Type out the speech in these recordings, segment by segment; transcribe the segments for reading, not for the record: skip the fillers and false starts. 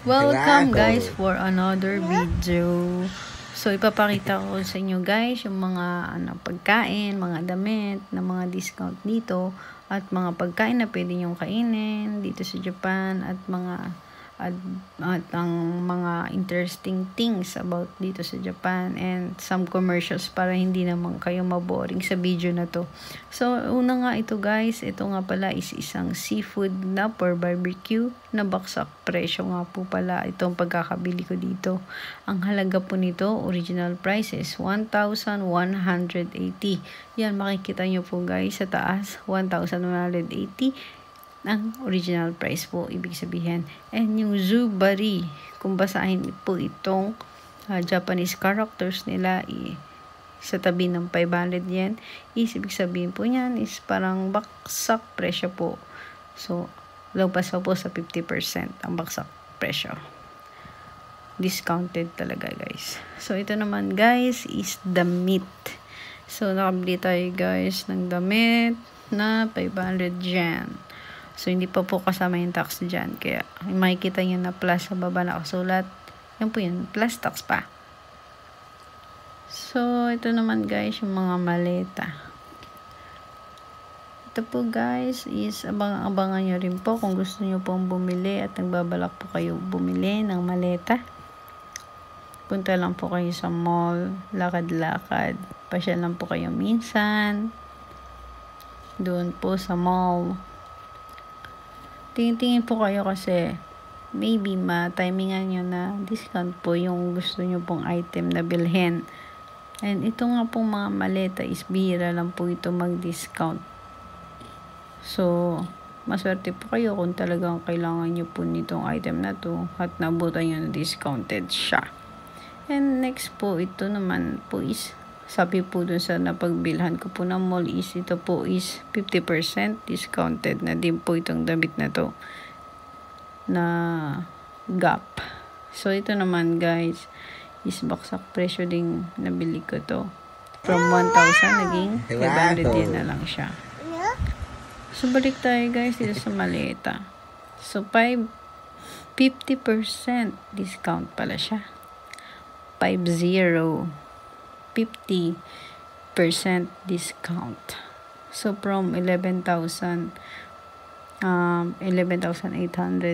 Welcome guys for another video. So ipapakita ko sa inyo guys yung mga pagkain, mga damit na mga discount dito at mga pagkain na pwede nyong kainin dito sa Japan at ang mga interesting things about dito sa Japan and some commercials para hindi naman kayo maboring sa video na to. So una nga ito guys, ito nga pala is isang seafood na for barbecue na baksak presyo nga po pala itong pagkakabili ko dito. Ang halaga po nito, original price is 1,180. Yan, makikita nyo po guys sa taas, 1,180 ang original price po, ibig sabihin. And yung Zubari, kung basahin po itong Japanese characters nila sa tabi ng 500 yen, ibig sabihin po niyan is parang baksak presyo po. So, lagpas po sa 50% ang baksak presyo. Discounted talaga guys. So, ito naman guys is damit. So, nakabili tayo guys ng damit na 500 yen. So, hindi pa po kasama yung tax dyan. Kaya, makikita nyo na plus sa baba nakasulat. Yan po yun. Plus tax pa. So, ito naman guys, yung mga maleta. Ito po guys, is abangan nyo rin po kung gusto nyo pong bumili at nagbabalak po kayo bumili ng maleta. Punta lang po kayo sa mall. Lakad-lakad. Pasyal lang po kayo minsan. Doon po sa mall. Tingin po kayo kasi maybe ma-timingan nyo na discount po yung gusto nyo pong item na bilhin. And ito nga pong mga maleta is bihira lang po ito mag-discount. So, maswerte po kayo kung talagang kailangan nyo po nitong item na to at nabutan nyo na discounted siya. And next po, ito naman po is sabi po dun sa napagbilhan ko po ng mall is ito po is 50% discounted na din po itong damit na to na Gap. So ito naman guys is baksak presyo din nabili ko to. From 1,000 naging 500 din na lang siya. So balik tayo guys dito sa maleta. So 50% discount pala siya. 50% discount. So from 11,800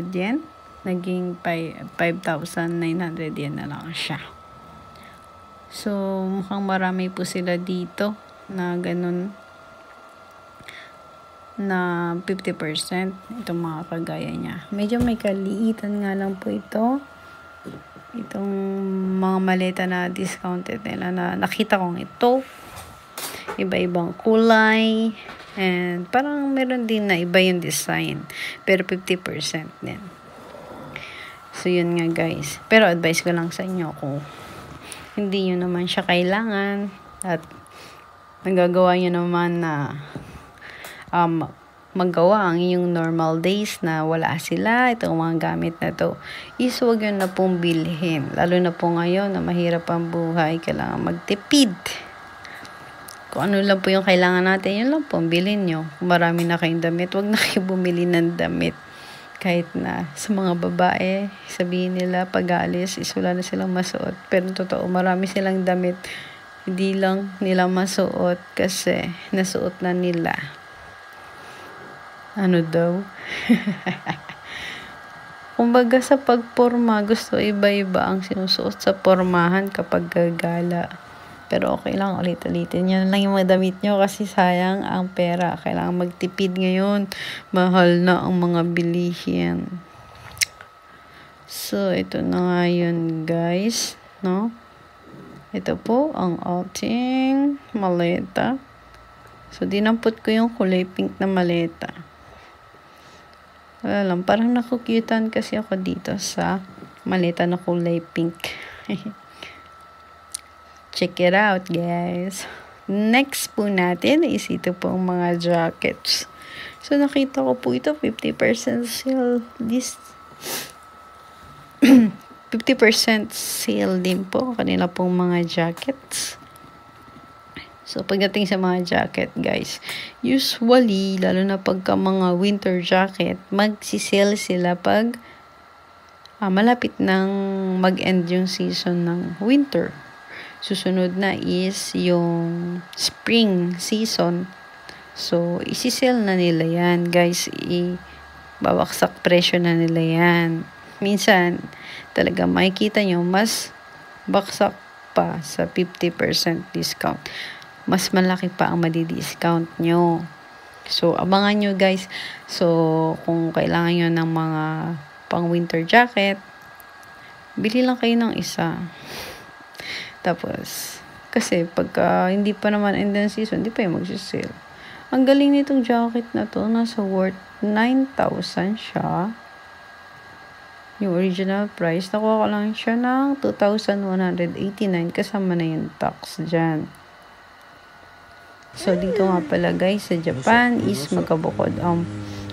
yen naging 5,900 yen na lang siya. So mukhang marami po sila dito na ganun na 50% itong mga kagaya niya. Medyo may kaliitan nga lang po ito. Itong mga maleta na discounted nila na nakita kong ito. Iba-ibang kulay. And parang meron din na iba yung design. Pero 50% din. So, yun nga guys. Pero advice ko lang sa inyo kung hindi nyo naman siya kailangan at nagagawa nyo naman na magawa ang inyong normal days na wala sila, itong mga gamit na to, is huwag yun na pong bilhin. Lalo na po ngayon na mahirap ang buhay, kailangan magtipid. Kung ano lang po yung kailangan natin, yun lang po, bilhin nyo. Kung marami na kayong damit, huwag na kayo bumili ng damit. Kahit na sa mga babae, sabihin nila pag-aalis, is wala na silang masuot. Pero totoo, marami silang damit. Hindi lang nila masuot kasi nasuot na nila. Ano daw? Kumbaga sa pagporma, gusto iba-iba ang sinusuot sa pormahan kapag gagala. Pero okay lang, ulit-ulitin. Yan lang yung mga damit nyo kasi sayang ang pera. Kailangan magtipid ngayon. Mahal na ang mga bilihin. So, ito na nga yun guys. No? Ito po ang ating maleta. So, dinampot ko yung kulay pink na maleta. Wala lang, parang nakukyutan kasi ako dito sa maleta na kulay pink. Check it out, guys. Next po natin is ito po ang mga jackets. So, nakita ko po ito, 50% sale. 50% sale din po. Kanila pong mga jackets. So, pagdating sa mga jacket, guys, usually, lalo na pagka mga winter jacket, magsisale sila pag malapit nang mag-end yung season ng winter. Susunod na is yung spring season. So, isi-sell na nila yan, guys. Babaksak presyo na nila yan. Minsan, talaga makikita nyo, mas baksak pa sa 50% discount. Mas malaki pa ang madi-discount nyo. So, abangan nyo, guys. So, kung kailangan nyo ng mga pang-winter jacket, bili lang kayo ng isa. Tapos, kasi pagka hindi pa naman end ng season, hindi pa yung magsisale. Ang galing nitong jacket na to, nasa worth 9,000 siya. Yung original price, nakuha ko lang siya ng 2,189 kasama na yung tax dyan. So, dito nga pala guys, sa Japan is magkabukod ang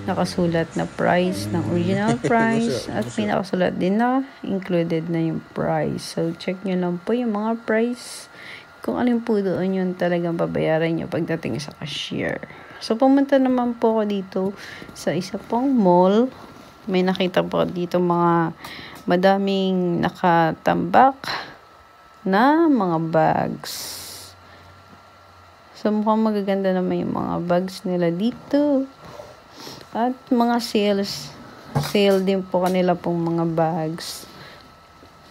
nakasulat na price ng original price at pinakasulat din na included na yung price. So, check nyo lang po yung mga price kung alin po doon yung talagang babayaran nyo pagdating sa cashier. So, pumunta naman po ako dito sa isa pong mall. May nakita po dito mga madaming nakatambak na mga bags. So, mukhang magaganda naman yung mga bags nila dito. At mga sales. Sale din po kanila pong mga bags.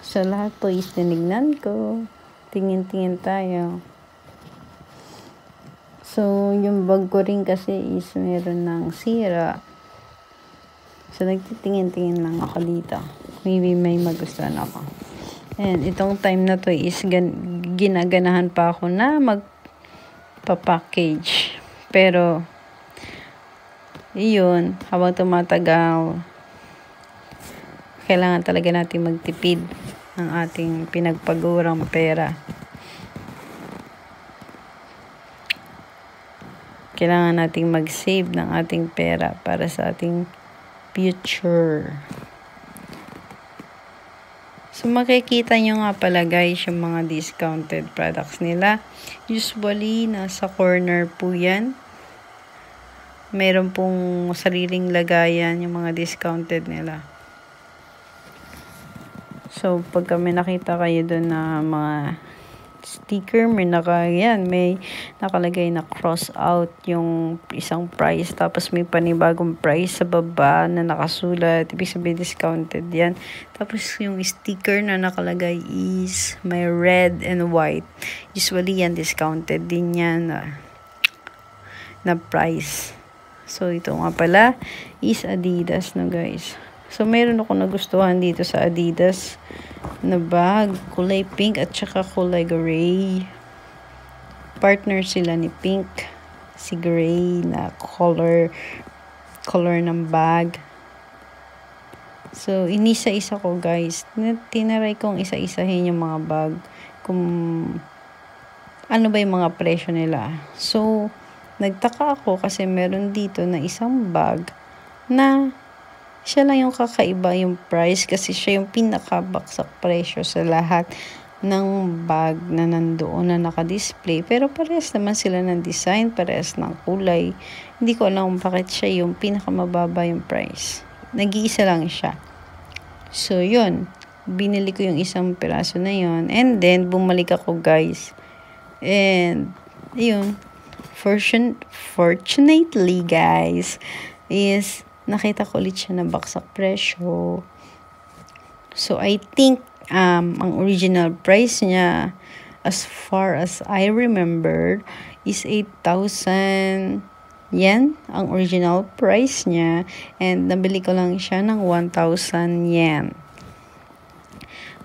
So, lahat po is tinignan ko. Tingin-tingin tayo. So, yung bag ko rin kasi is meron ng sira. So, nagtitingin-tingin lang ako dito. Maybe may magustuhan ako. And itong time na to is ginaganahan pa ako na magpa-package. Pero, iyon, habang tumatagal, kailangan talaga natin magtipid ng ating pinagpagurang pera. Kailangan nating mag-save ng ating pera para sa ating future. So, makikita nyo nga pala guys yung mga discounted products nila. Usually, nasa corner po yan. Meron pong sariling lagayan yung mga discounted nila. So, pag may nakita kayo doon na mga sticker, may nakalagay na cross out yung isang price, tapos may panibagong price sa baba na nakasulat, ibig sabihin discounted yan. Tapos yung sticker na nakalagay is may red and white. Usually yan discounted din yan na price. So, ito nga pala is Adidas no guys. So, mayroon ako nagustuhan dito sa Adidas na bag. Kulay pink at saka kulay gray. Partner sila ni pink. Si gray na color ng bag. So, inisa-isa ko guys. Tinaray kong isa-isahin yung mga bag. Kung ano ba yung mga presyo nila. So, nagtaka ako kasi meron dito na isang bag na siya lang yung kakaiba yung price kasi siya yung pinakabaksak presyo sa lahat ng bag na nandoon na nakadisplay. Pero parehas naman sila ng design, parehas ng kulay. Hindi ko alam kung bakit siya yung pinakamababa yung price. Nag-iisa lang siya. So, yun. Binili ko yung isang piraso na yun. And then, bumalik ako guys. And, yun. Fortunately guys, is nakita ko ulit siya na baksak presyo. So, I think, ang original price niya, as far as I remember, is 8,000 yen. Ang original price niya. And, nabili ko lang siya ng 1,000 yen.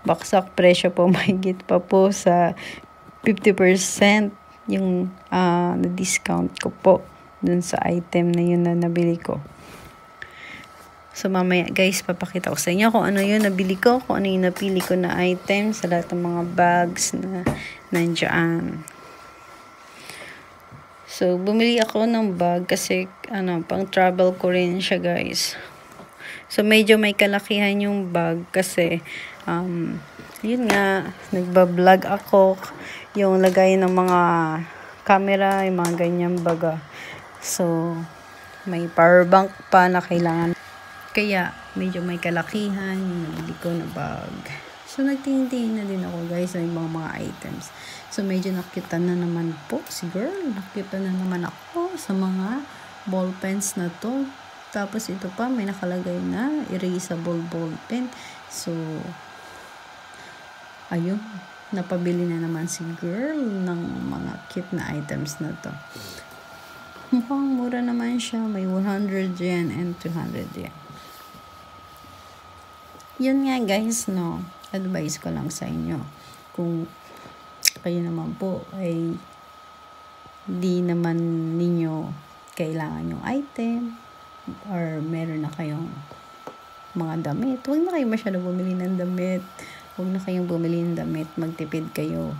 Baksak presyo po, mahigit pa po sa 50% yung na-discount ko po dun sa item na yun na nabili ko. So, mamaya guys, papakita ko sa inyo kung ano yung nabili ko, kung ano yung napili ko na item sa lahat ng mga bags na nandiyan. So, bumili ako ng bag kasi, pang travel ko rin siya guys. So, medyo may kalakihan yung bag kasi, yun nga, nagbablog ako, yung lagay ng mga camera, yung mga ganyang baga. So, may power bank pa na kailangan. Kaya, medyo may kalakihan yung nabili ko na bag. So, nagtingin-tingin na din ako guys ng mga items. So, medyo nakyutan na naman po si girl. Nakyutan na naman ako sa mga ball pens na to. Tapos, ito pa, may nakalagay na erasable ball pen. So, ayun. Napabili na naman si girl ng mga cute na items na to. Mukhang mura naman siya. May 100 yen and 200 yen. Yun nga guys, no. Advice ko lang sa inyo. Kung kayo naman po ay di naman ninyo kailangan yung item or meron na kayong mga damit, huwag na kayo masyado bumili ng damit. Huwag na kayong bumili ng damit. Magtipid kayo.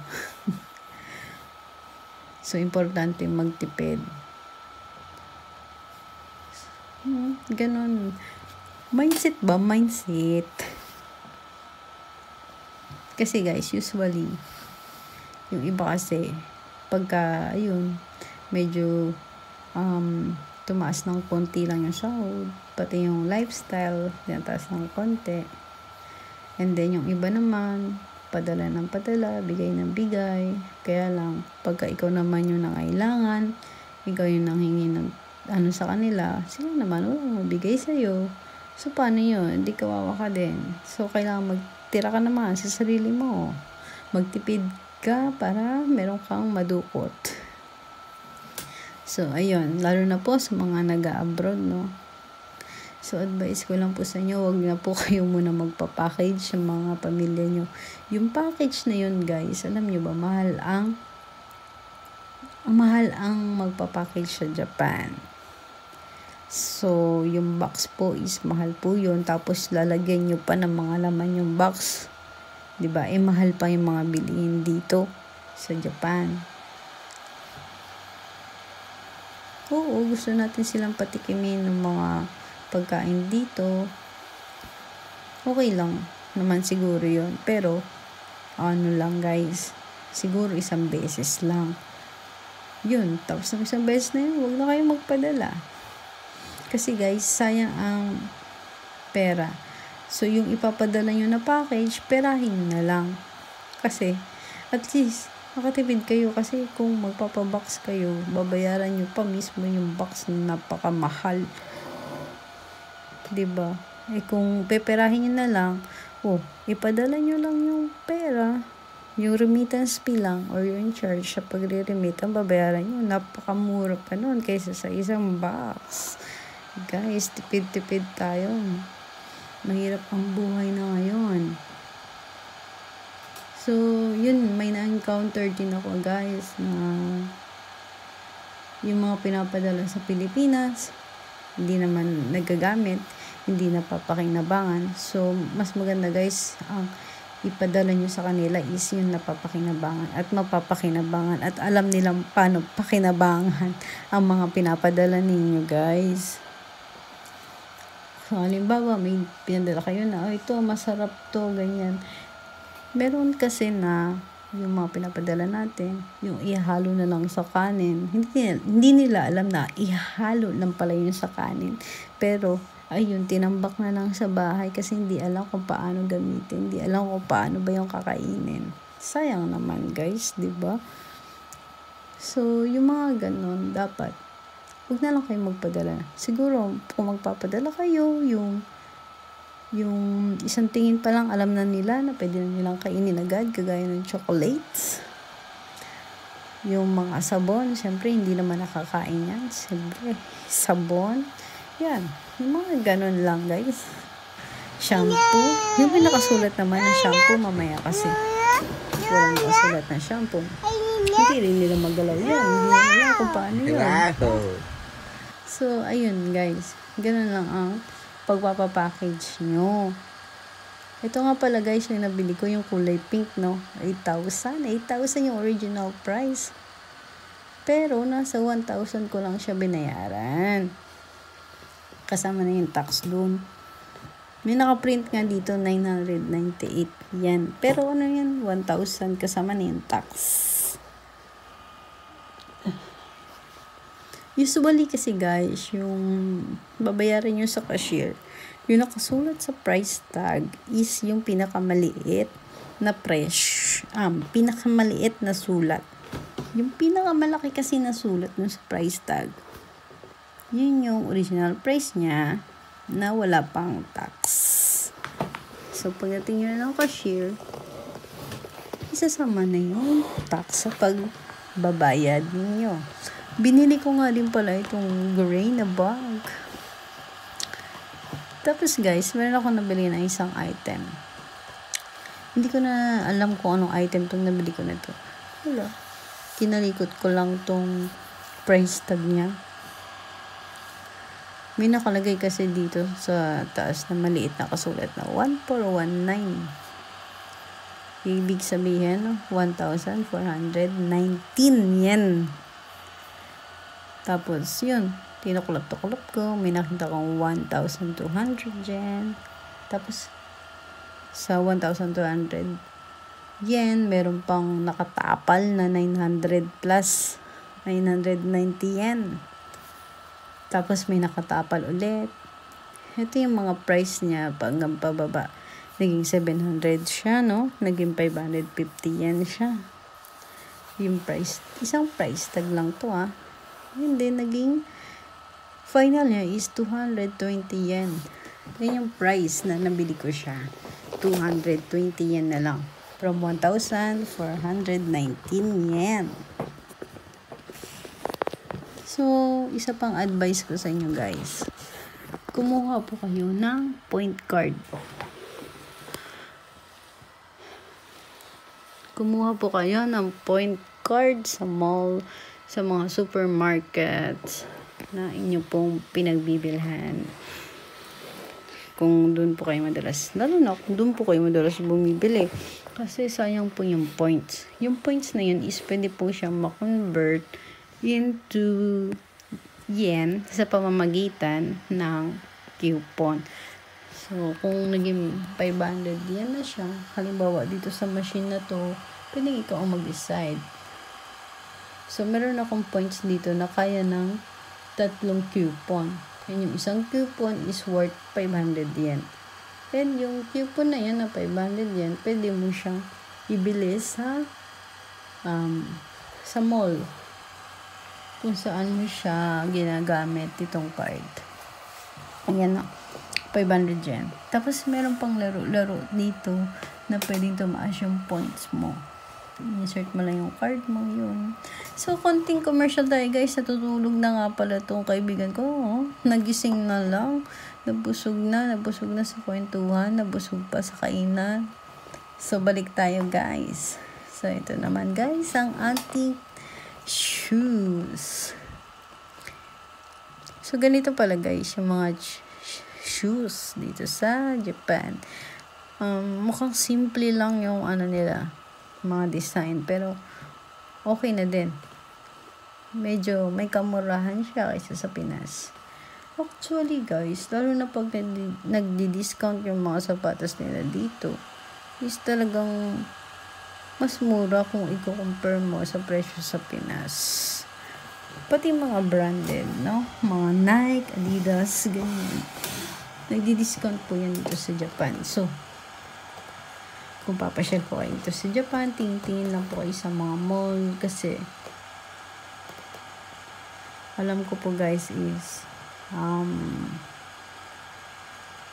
So, importante magtipid. Ganon. Mindset ba? Mindset. Kasi guys, usually, yung iba kasi, pagka, ayun, medyo, tumaas ng konti lang yung sahod, pati yung lifestyle, tinataas ng konti. And then, yung iba naman, padala ng padala, bigay ng bigay. Kaya lang, pagka ikaw naman yung nangailangan, ikaw yung nanghingi ng ano sa kanila, sila naman, walang mabigay sa'yo. So, paano yun? Hindi kawawa ka din. So, kailangan magtira ka naman sa sarili mo. Magtipid ka para meron kang madukot. So, ayun. Lalo na po sa mga nag-abroad, no? So, advice ko lang po sa inyo, wag na po kayo muna magpa-package sa mga pamilya nyo. Yung package na yun, guys, alam nyo ba, mahal ang magpa-package sa Japan. So, yung box po is mahal po yun. Tapos, lalagyan nyo pa ng mga laman yung box. Diba? Mahal pa yung mga bilihin dito sa Japan. Oo, gusto natin silang patikimin ng mga pagkain dito. Okay lang naman siguro yun. Pero, ano lang guys, siguro isang beses lang. Yun, tapos ng isang beses na yun, huwag na kayong magpadala. Kasi guys, sayang ang pera. So, yung ipapadala nyo na package, perahin na lang. Kasi, at least, makatipid kayo. Kasi kung magpapabox kayo, babayaran nyo pa mismo yung box na napakamahal. Diba? Kung peperahin nyo na lang, ipadala nyo lang yung pera. Yung remittance fee lang or yung charge sa pagre-remit, ang babayaran nyo, napakamura pa nun kaysa sa isang box. Guys, tipid-tipid tayo. Mahirap ang buhay na ngayon. So, yun, may na-encounter din ako guys na yung mga pinapadala sa Pilipinas, hindi naman nagagamit, hindi napapakinabangan. So, mas maganda guys, ang ipadala nyo sa kanila is yung napapakinabangan at mapapakinabangan at alam nilang paano pakinabangan ang mga pinapadala ninyo guys. So, halimbawa, may pinadala kayo na, ito, masarap to, ganyan. Meron kasi na yung mga pinapadala natin, yung ihalo na lang sa kanin. Hindi nila alam na ihalo lang pala yun sa kanin. Pero, ayun, tinambak na lang sa bahay kasi hindi alam kung paano gamitin. Hindi alam kung paano ba yung kakainin. Sayang naman guys, di ba? So, yung mga ganon, dapat, huwag na lang kayo magpadala. Siguro, kung magpapadala kayo, yung isang tingin pa lang, alam na nila na pwede na nilang kainin agad, kagaya ng chocolates. Yung mga sabon, syempre, hindi naman nakakain yan. Syempre, sabon. Yan. Yung mga ganon lang, guys. Shampoo. Yung may nakasulat naman na shampoo, mamaya kasi. Walang nakasulat na shampoo. Hindi rin nila magalaw yan. Hindi nila kung paano yan. So, ayun, guys. Ganon lang ang pagpapapackage nyo. Ito nga pala guys, yung nabili ko yung kulay pink, no? 8,000. 8,000 yung original price. Pero, nasa 1,000 ko lang siya binayaran. Kasama na yung tax dun. May nakaprint nga dito, 998. Yan. Pero ano yan? 1,000 kasama na yung tax. Usually kasi guys, yung babayaran nyo sa cashier, Yung nakasulat sa price tag is yung pinakamaliit na pinakamaliit na sulat. Yung pinakamalaki kasi na sulat nun sa price tag, yun yung original price niya na wala pang tax. So, pagdating nyo ng cashier, isasama na yung tax sa pagbabayad ninyo. Binili ko nga din pala itong gray na bag. Tapos guys, meron ako nabili na isang item. Hindi ko na alam kung anong item itong nabili ko na ito. Wala. Kinalikot ko lang tong price tag niya. May nakalagay kasi dito sa taas na maliit na kasulat na 1419. Ibig sabihin, 1,419 yen. Tapos, yun. Tinukulap-tukulap ko. May nakita kong 1,200 yen. Tapos, sa 1,200 yen, meron pang nakatapal na 900 plus. 990 yen. Tapos, may nakatapal ulit. Ito yung mga price niya hanggang pababa. Naging 700 siya, no? Naging 550 yen siya. Yung price. Isang price tag lang to, ah. And then, naging final niya is 220 yen. Yan yung price na nabili ko siya. 220 yen na lang. From 1,419 yen. So, isa pang advice ko sa inyo, guys. Kumuha po kayo ng point card. Kumuha po kayo ng point card sa mall, sa mga supermarkets na inyo pong pinagbibilhan. Kung doon po kayo madalas, lalo na kung doon po kayo madalas bumibili. Kasi sayang po yung points. Yung points na yun is pwede po siyang ma-convert into yen sa pamamagitan ng coupon. So, kung naging 500 yen na siya, halimbawa dito sa machine na to, pwede ikaw ang mag-decide. So, meron akong points dito na kaya ng 3 coupon. And yung isang coupon is worth 500 yen. And yung coupon na yan na 500 yen, pwede mo siyang ibili sa mall. Kung saan mo siya ginagamit itong card. Ayan na. 500 yen. Tapos, meron pang laro dito na pwedeng tumaas yung points mo. Insert mo lang yung card mo, yun. So, konting commercial tayo, guys. Natutulog na nga pala itong kaibigan ko. Oh. Nagising na lang. Nabusog na sa kwentuhan. Nabusog pa sa kainan. So, balik tayo, guys. So, ito naman, guys, ang ating shoes. So, ganito pala, guys, yung mga shoes dito sa Japan. Mukhang simple lang yung nila, mga design, pero okay na din. Medyo may kamurahan siya kaysa sa Pinas. Actually, guys, lalo na pag nagdi-discount yung mga sapatos nila dito, is talagang mas mura kung i-compare mo sa presyo sa Pinas. Pati mga branded, no? Mga Nike, Adidas, ganyan. Nagdi-discount po yan dito sa Japan. So, kung papasyal po kayo dito sa Japan, tingin lang po kayo sa mga mall. Kasi, alam ko po, guys, is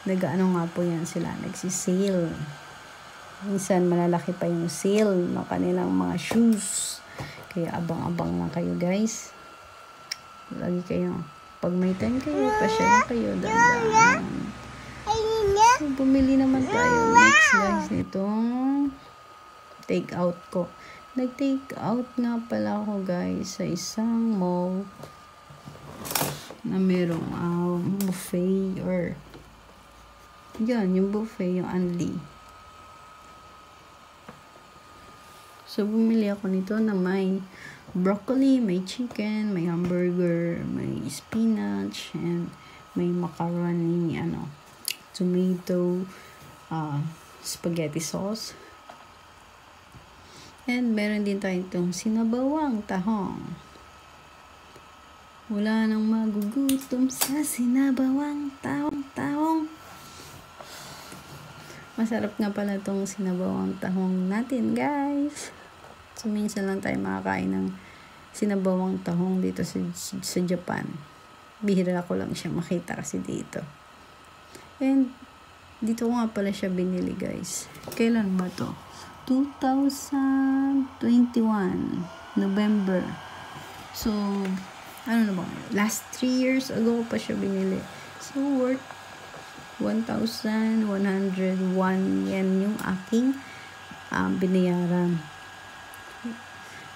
nag-ano nga po yan sila, nagsisale. Minsan, malalaki pa yung sale ng kanilang mga shoes. Kaya, abang-abang lang kayo, guys. Lagi kayo, pag may time kayo, pasyal kayo, dandaan. So, bumili naman tayo next, guys, nitong take out ko. Nag-take out nga pala ako, guys, sa isang mall na merong buffet or yan, yung buffet, yung Anli. So, bumili ako nito na may broccoli, may chicken, may hamburger, may spinach, and may macaroni, tomato, spaghetti sauce. And meron din tayo itong sinabawang tahong. Wala nang magugutom sa sinabawang tahong. Masarap nga pala itong sinabawang tahong natin, guys. So, minsan lang tayo makakain ng sinabawang tahong dito sa Japan. Bihira ko lang siya makita kasi dito. And, dito ko nga pala siya binili, guys. Kailan ba to? 2021, November. So, ano na ba? Last 3 years ago pa siya binili. So, worth 1,101 yen yung aking binayaran.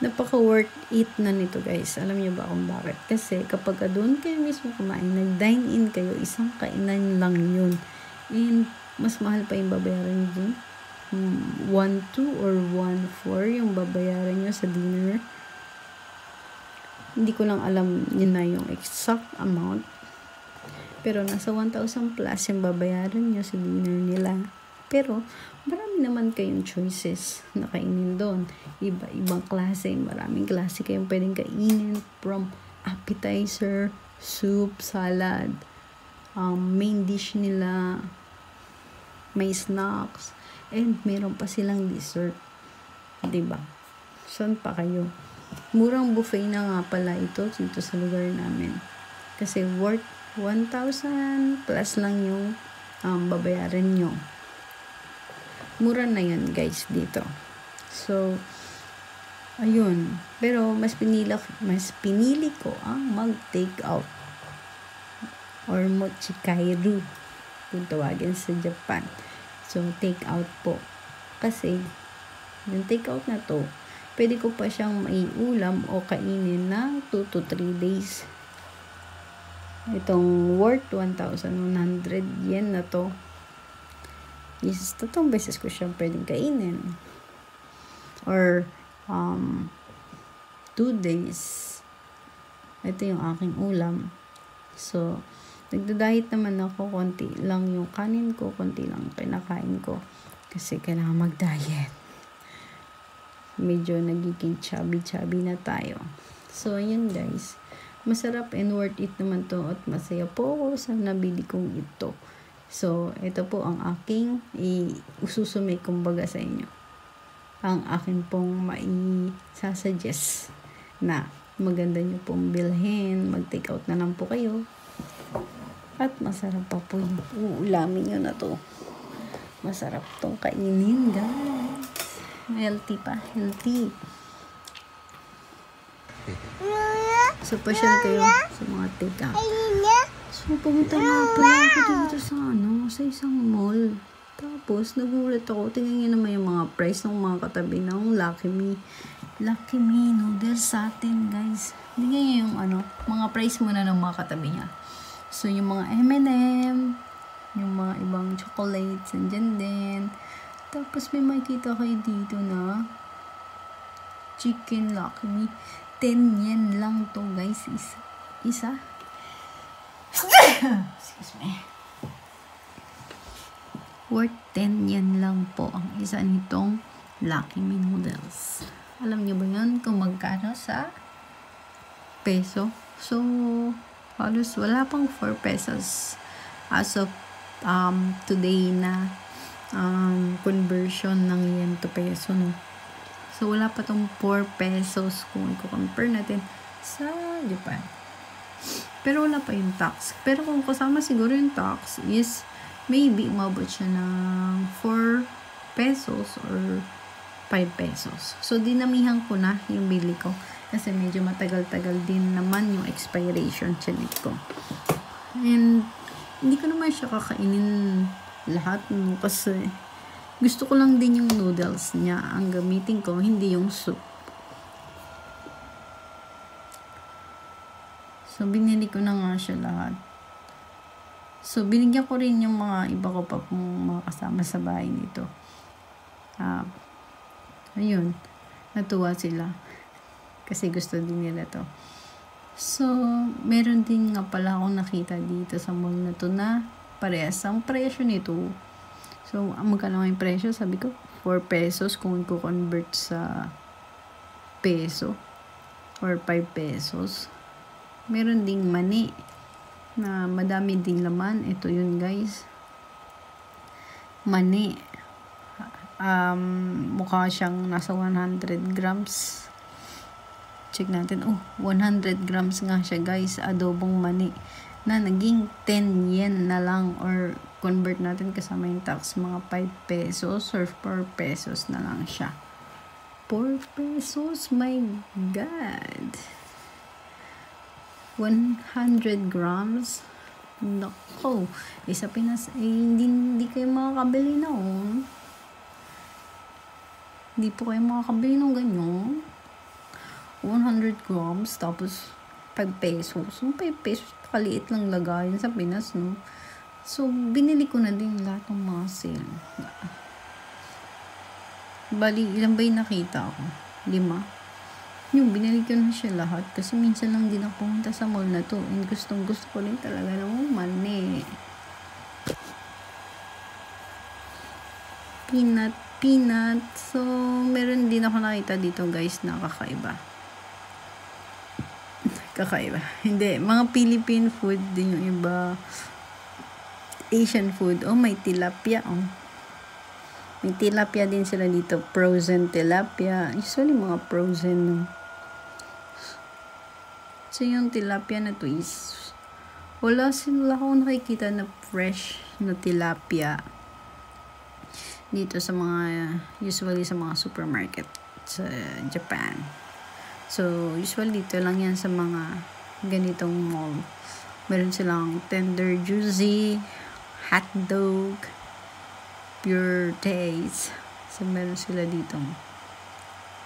Napaka worth it na nito, guys. Alam niyo ba kung bakit? Kasi kapag doon kayo mismo kumain, nag-dine in kayo, isang kainan lang yun. And mas mahal pa yung babayaran nyo. 1,2 or 1,4 yung babayaran nyo sa dinner. Hindi ko lang alam yun na yung exact amount. Pero nasa 1,000 plus yung babayaran nyo sa dinner nila. Pero marami naman kayong choices na kainin doon. Iba-ibang klase. Maraming klase kayong pwedeng kainin. From appetizer, soup, salad, main dish nila, may snacks, and meron pa silang dessert. Diba? Saan pa kayo? Murang buffet na nga pala ito dito sa lugar namin. Kasi worth 1,000 plus lang yung babayaran nyo. Mura na yan, guys, dito. So, ayun. Pero mas pinili ko ang mag-take out or mochikairu kung tawagin sa Japan. So, take out po. Kasi, yung take out na to, pwede ko pa siyang maiulam o kainin ng 2 to 3 days. Itong worth 1,100 yen na to is 3 beses ko siyang pwedeng kainin. Or 2 days. Ito yung aking ulam. So, nagda-diet naman ako. Konti lang yung kanin ko. Konti lang kinakain ko. Kasi kailangan mag-diet. Medyo nagiging chubby na tayo. So, yun, guys. Masarap and worth it naman to at masaya po ako sa nabili kong ito. So, ito po ang aking isusumay kumbaga sa inyo. Ang akin pong maisasuggest na maganda nyo pong bilhin. Mag-take out na lang po kayo. At masarap pa po yung uulamin nyo na to. Masarap tong kainin, guys. Healthy pa. Healthy. So, pasyal kayo sa mga take-out. So, pumunta nga pala ako dito sa isang mall. Tapos, nagulat ako. Tingnan nyo naman yung mga price ng mga katabi ng Lucky Me. Lucky Me noodles sa atin, guys. Tingnan nyo yung mga price muna ng mga katabi niya. So, yung mga M&M, yung mga ibang chocolates, andyan din. Tapos, may makikita kayo dito na chicken Lucky Me. 10 yen lang to, guys. Isa. Excuse me. Worth 10 yen lang po ang isa nitong Lucky Me noodles. Alam niyo ba yun kung magkano sa peso? So, halos wala pang 4 pesos as of today na conversion ng yen to peso, no? So, wala pa tong 4 pesos kung i-compare natin sa Japan. Pero wala pa yung tax. Pero kung kasama siguro yung tax is maybe umabot siya ng 4 pesos or 5 pesos. So, dinamihan ko na yung bili ko. Kasi medyo matagal-tagal din naman yung expiration check ko. And, hindi ko naman siya kakainin lahat. No? Kasi, gusto ko lang din yung noodles niya. Ang gamitin ko, hindi yung soup. So, binili ko na nga siya lahat. So, binigyan ko rin yung mga iba ko pa pong mga kasama sa bahay nito. Ayun. Natuwa sila. Kasi gusto din nila to. So, meron din nga pala akong nakita dito sa mall na to na parehas ang presyo nito. So, magkano yung presyo? Sabi ko, 4 pesos kung i-convert sa peso or 5 pesos. Meron ding mani na madami ding laman. Ito yun, guys. Mani. mukha siyang nasa 100 grams. Check natin. 100 grams nga siya guys, adobong mani na naging 10 yen na lang, or convert natin kasama yung tax, mga 5 pesos or 4 pesos na lang siya. 4 pesos, my god. 100 grams. Nako, sa Pinas hindi kayo makakabili noon. Hindi po kayo makakabili ng ganyan. 100 grams, tapos 5 pesos. 5 pesos, kaliit lang lagayan sa Pinas, no? So, binili ko na din lahat ng mga sale. Bali, ilan ba yung nakita ko? 5. Yung, binili ko na siya lahat. Kasi minsan lang din ako pumunta sa mall na to. And gusto ko rin talaga ng mani. Peanut. So, meron din ako nakita dito guys na kakaiba. Hindi, mga Philippine food din yung iba. Asian food. May tilapia. May tilapia din sila dito. Frozen tilapia. Usually mga frozen. So, yung tilapia na to is wala akong nakikita na fresh na tilapia dito sa mga, usually sa mga supermarket sa Japan. So, usually dito lang yan sa mga ganitong mall. Meron silang tender juicy, hotdog, pure taste. So, meron sila dito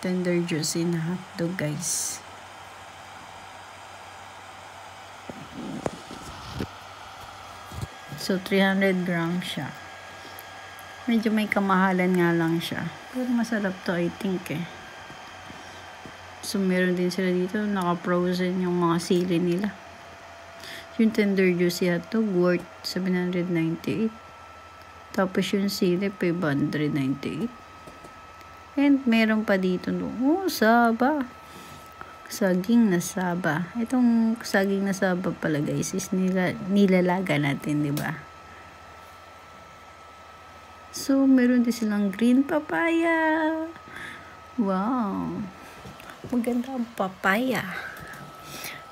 tender juicy na hotdog guys. So, 300 grams siya. Medyo may kamahalan nga lang siya. Pero masarap to, I think So, meron din sila dito, naka-frozen yung mga sili nila. Yung tender juicy hotdog, worth 798. Tapos yung sili, 598. And meron pa dito, saba. Saging na saba. Itong saging na saba pala guys, is nilalaga natin, di ba? So, meron din silang green papaya. Wow. Maganda ang papaya.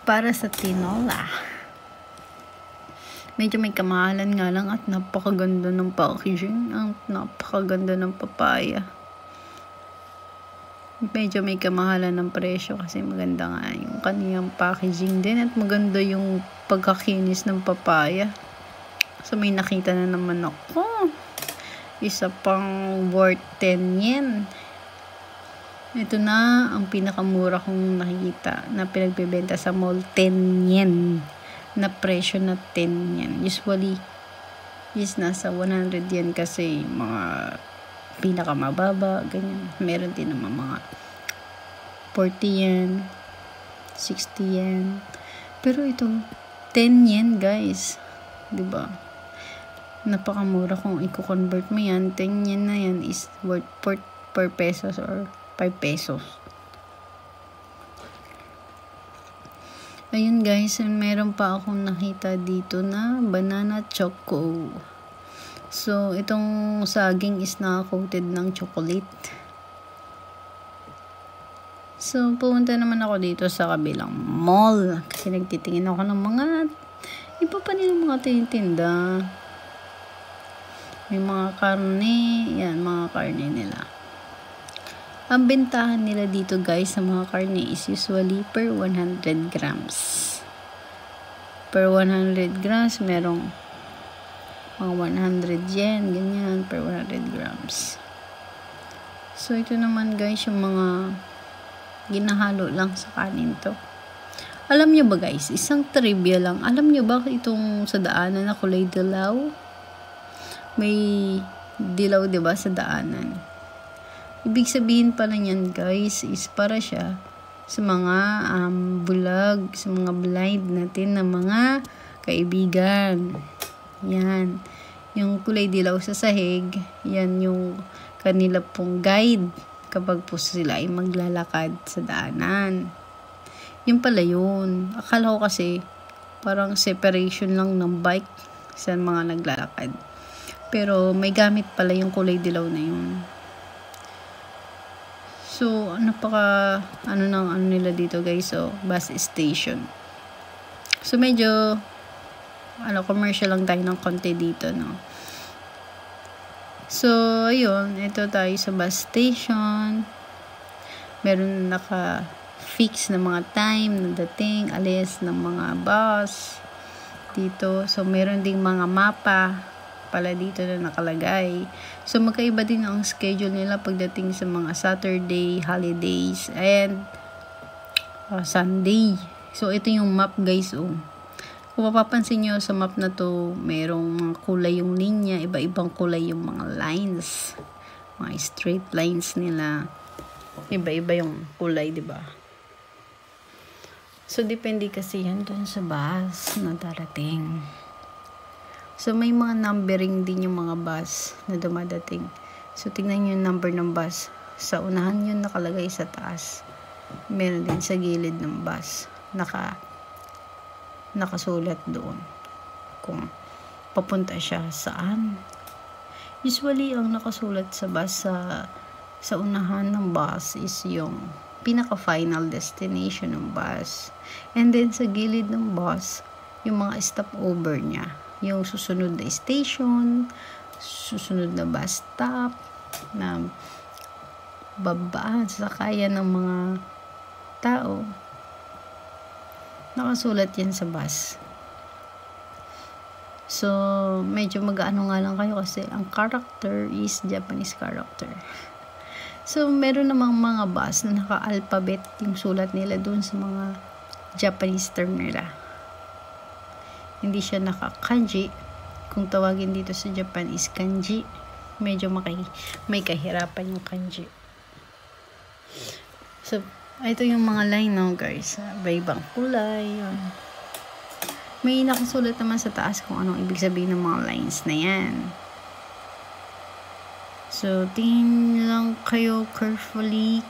Para sa tinola. Medyo may kamahalan nga lang at napakaganda ng packaging. Ang napakaganda ng papaya. Medyo may kamahalan ng presyo kasi maganda nga yung kaniyang packaging din at maganda yung pagkakinis ng papaya. So, may nakita na naman ako. Isa pang worth 10 yen. Ito na ang pinakamura kong nakikita na pinagbebenta sa mall, 10 yen. Na presyo na 10 yen. Usually, is nasa 100 yen kasi mga pinakamababa, ganyan. Meron din naman mga 40 yen, 60 yen. Pero ito, 10 yen guys. Diba? Napakamura kung i-convert mo yan. 10 yen na yan is worth 4 pesos or 5 pesos. Ayun guys, meron pa akong nakita dito na banana choco. So, itong saging is naka-coated ng chocolate. So, pumunta naman ako dito sa kabilang mall. Kasi nagtitingin ako ng mga iba pa nilang mga tinitinda. May mga karne. Yan, mga karne nila. Ang bentahan nila dito guys sa mga karne is usually per 100 grams. Per 100 grams, merong mga 100 yen, ganyan, per 100 grams. So, ito naman guys, yung mga ginahalo lang sa kanin to. Alam nyo ba guys, isang trivia lang, alam nyo ba itong sa daanan na kulay dilaw? May dilaw diba sa daanan? Ibig sabihin pala niyan guys, is para siya sa mga bulag, sa mga blind natin na mga kaibigan. Yan. Yung kulay dilaw sa sahig, yan yung kanila pong guide kapag po sila ay maglalakad sa daanan. Yun pala yun. Akala ko kasi parang separation lang ng bike sa mga naglalakad. Pero may gamit pala yung kulay dilaw na yun. So, ano nila dito guys, so, bus station. So, medyo, commercial lang tayo ng konti dito, no. So, ayun, ito tayo sa bus station. Meron naka-fix na mga time na dating, alis ng mga bus dito. So, meron ding mga mapa pala dito na nakalagay. So, magkaiba din ang schedule nila pagdating sa mga Saturday, holidays, and Sunday. So, ito yung map guys, oh. Kung mapapansin nyo sa map na to, merong kulay yung linya, iba-ibang kulay yung mga lines. Mga straight lines nila. Iba-iba yung kulay, di ba? So, depende kasi yan dun sa bus na darating. So, may mga numbering din yung mga bus na dumadating. So, tingnan nyo yung number ng bus. Sa unahan yun nakalagay sa taas. Meron din sa gilid ng bus. Nakasulat doon kung papunta siya saan. Usually, ang nakasulat sa bus sa unahan ng bus is yung pinaka-final destination ng bus. And then, sa gilid ng bus, yung mga stopover niya. Yung susunod na station, susunod na bus stop, na babaan, sakayan ng mga tao. Nakasulat yan sa bus. So, medyo mag-ano nga lang kayo kasi ang character is Japanese character. So, meron namang mga bus na naka-alphabet yung sulat nila dun sa mga Japanese term nila. Hindi siya naka-kanji. Kung tawagin dito sa Japan is kanji. Medyo may kahirapan yung kanji. So, ito yung mga line now guys. Iba-ibang kulay. Yun. May nakasulat naman sa taas kung anong ibig sabihin ng mga lines na yan. So, tingin lang kayo carefully,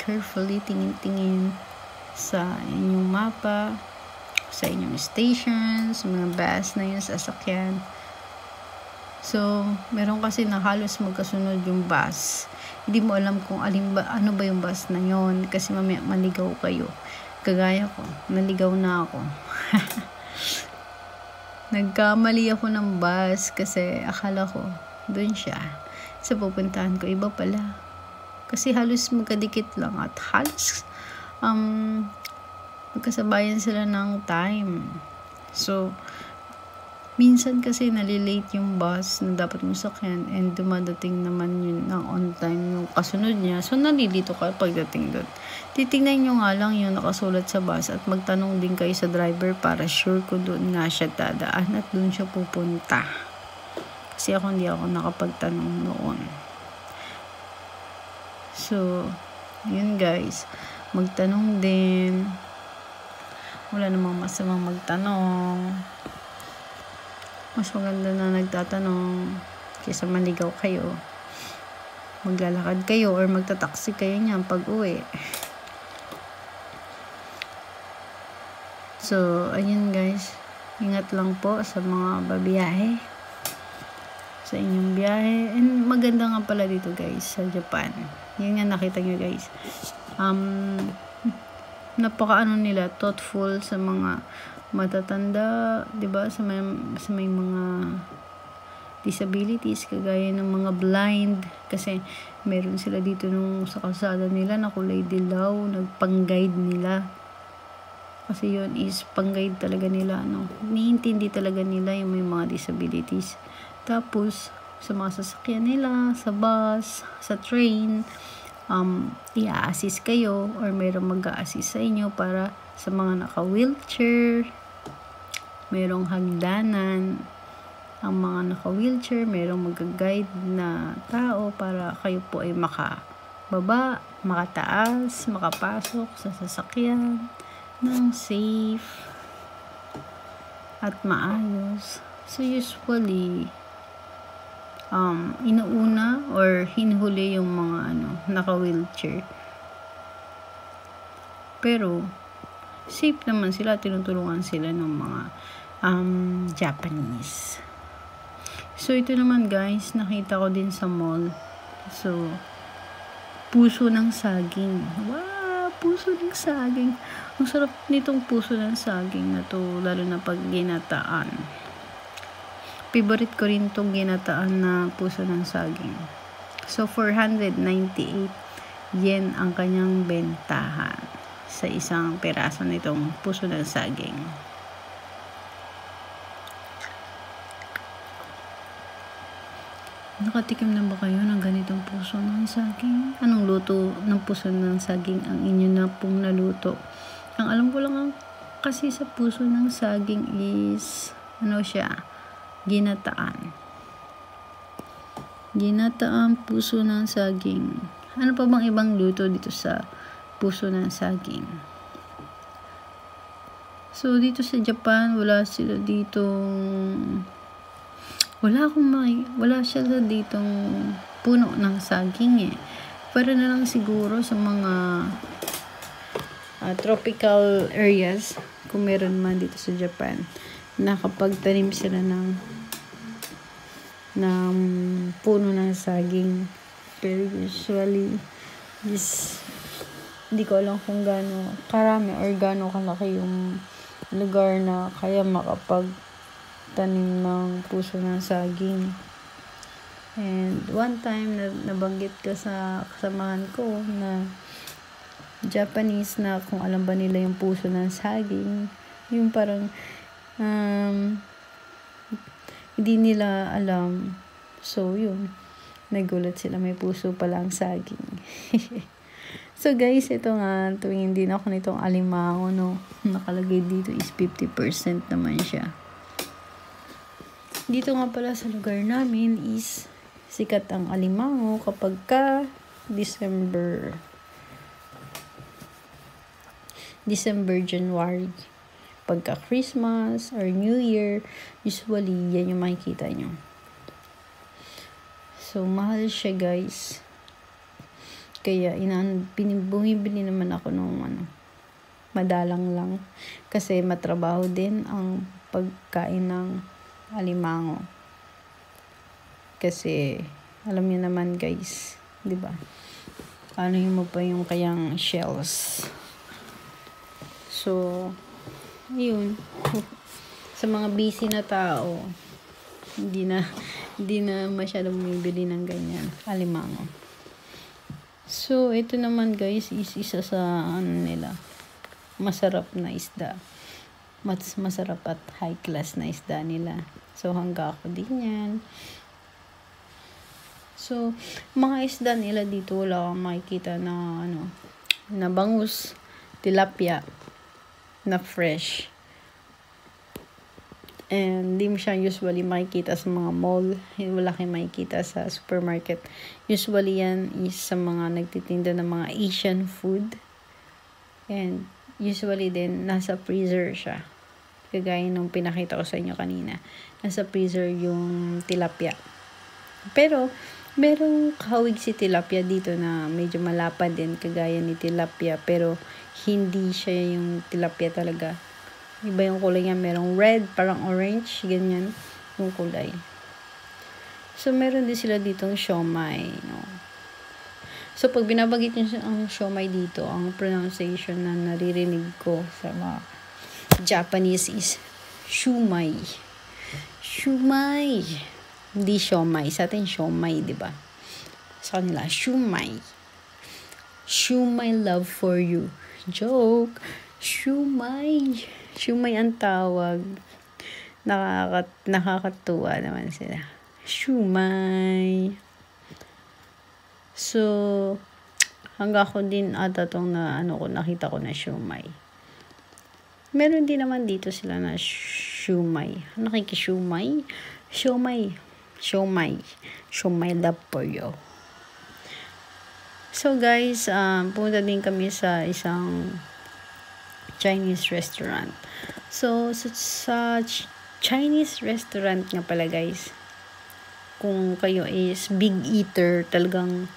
tingin-tingin sa inyong mapa, sa inyong stations, mga bus na yun, sasakyan. So, meron kasi na halos magkasunod yung bus. Hindi mo alam kung ano ba yung bus na yon kasi mamaya maligaw kayo. Kagaya ko, naligaw na ako. Nagkamali ako ng bus kasi akala ko doon siya. Sa pupuntahan ko, iba pala. Kasi halos magkadikit lang at halos magkasabayan sila ng time. So, minsan kasi nalilate yung bus na dapat mo sakyan and dumadating naman yun ng on time yung kasunod niya. So, nalilito ka pagdating doon. Titingnan nyo nga lang yung nakasulat sa bus at magtanong din kayo sa driver para sure ko doon nga siya dadaan at doon siya pupunta. Kasi hindi ako nakapagtanong noon. So, yun guys. Magtanong din. Wala namang masamang magtanong. Mas maganda na nagtatanong kaysa maligaw kayo. Maglalakad kayo or magtataksi kayo niyan pag uwi. So, ayun guys. Ingat lang po sa mga babiyahe. Sa inyong biyahe. And maganda nga pala dito guys sa Japan. Yun nga nakita nyo guys. Napaka nila, thoughtful sa mga matatanda, 'di ba? Sa may mga disabilities kagaya ng mga blind kasi meron sila dito nung sa kalsada nila na kulay dilaw, nagpang-guide nila. Kasi yun is pang-guide talaga nila, Niintindi talaga nila yung may mga disabilities. Tapos sa mga sasakyan nila, sa bus, sa train, i-assist kayo or mayroong mag-a-assist sa inyo para sa mga naka-wheelchair. Merong hagdanan ang mga naka-wheelchair, merong mag-guide na tao para kayo po ay makababa, makataas, makapasok sa sasakyan ng safe at maayos. So usually inuuna or hinuhuli yung mga naka-wheelchair. Pero safe naman sila, tinutulungan sila ng mga Japanese. So ito naman guys, nakita ko din sa mall. So puso ng saging. Wow, puso ng saging. Ang sarap nitong puso ng saging na to, lalo na pag ginataan. Favorite ko rin tong ginataan na puso ng saging. So 498 yen ang kanyang bentahan sa isang peraso nitong puso ng saging. Nakatikim na ba kayo ng ganitong puso ng saging? Anong luto ng puso ng saging ang inyo na pong naluto? Ang alam ko lang kasi sa puso ng saging is, ano siya, ginataan. Ginataan puso ng saging. Ano pa bang ibang luto dito sa puso ng saging? So, dito sa Japan, wala siya sa ditong puno ng saging eh. Pero na lang siguro sa mga tropical areas, kung meron man dito sa Japan, nakapagtanim sila ng puno ng saging. Pero usually hindi ko alam kung gaano karami or gaano kalaki yung lugar na kaya makapagtanim ng puso ng saging. And one time nabanggit ko sa kasamahan ko na Japanese na kung alam ba nila yung puso ng saging, yung parang hindi nila alam. So yun, nagulat sila, may puso pala ang saging. So guys, ito nga, tuwing hindi na ako nitong alimango, no, nakalagay dito is 50% naman siya. Dito nga pala sa lugar namin is sikat ang alimango kapag December, January. Pagka Christmas or New Year, usually yan yung makikita nyo. So, mahal siya guys. Kaya, bumibili naman ako nung madalang lang. Kasi matrabaho din ang pagkain ng alimango. Kasi, alam niyo naman guys, di ba? Ano mo pa yung kayang shells. So, yun. Sa mga busy na tao, hindi na masyadong bumibili ng ganyan, alimango. So, ito naman guys is isa sa nila, masarap na isda. Mas masarap at high class na isda nila. So, hangga ako din yan. So, mga isda nila dito, wala kang makikita na na bangus, tilapia, na fresh. And di mo siya usually makikita sa mga mall. Wala kayong makikita sa supermarket. Usually yan is sa mga nagtitinda ng mga Asian food. And usually din nasa freezer siya. Kagaya nung pinakita ko sa inyo kanina. Nasa freezer yung tilapia. Pero merong kahawig si tilapia dito na medyo malapad din kagaya ni tilapia. Pero hindi siya yung tilapia talaga. Iba yung kulay niya. Merong red, parang orange, ganyan yung kulay. So, meron din sila ditong siomai, no? So, pag binabagit nyo ang siomai dito, ang pronunciation na naririnig ko sa mga Japanese is shumai. Shumai. Hindi siomai. Sa atin, siomai, diba? Sa kanila, shumai. Shumai love for you. Joke. Shumai. Shumai ang tawag. Nakakatuwa naman sila. Shumai. So, hanggang ako din ata tong nakita ko na shumai. Meron din naman dito sila na shumai. Nakikishumai. Shumai. Shumai love for you. So guys, pumunta din kami sa isang Chinese restaurant. So, sa Chinese restaurant nga pala guys, kung kayo is big eater, talagang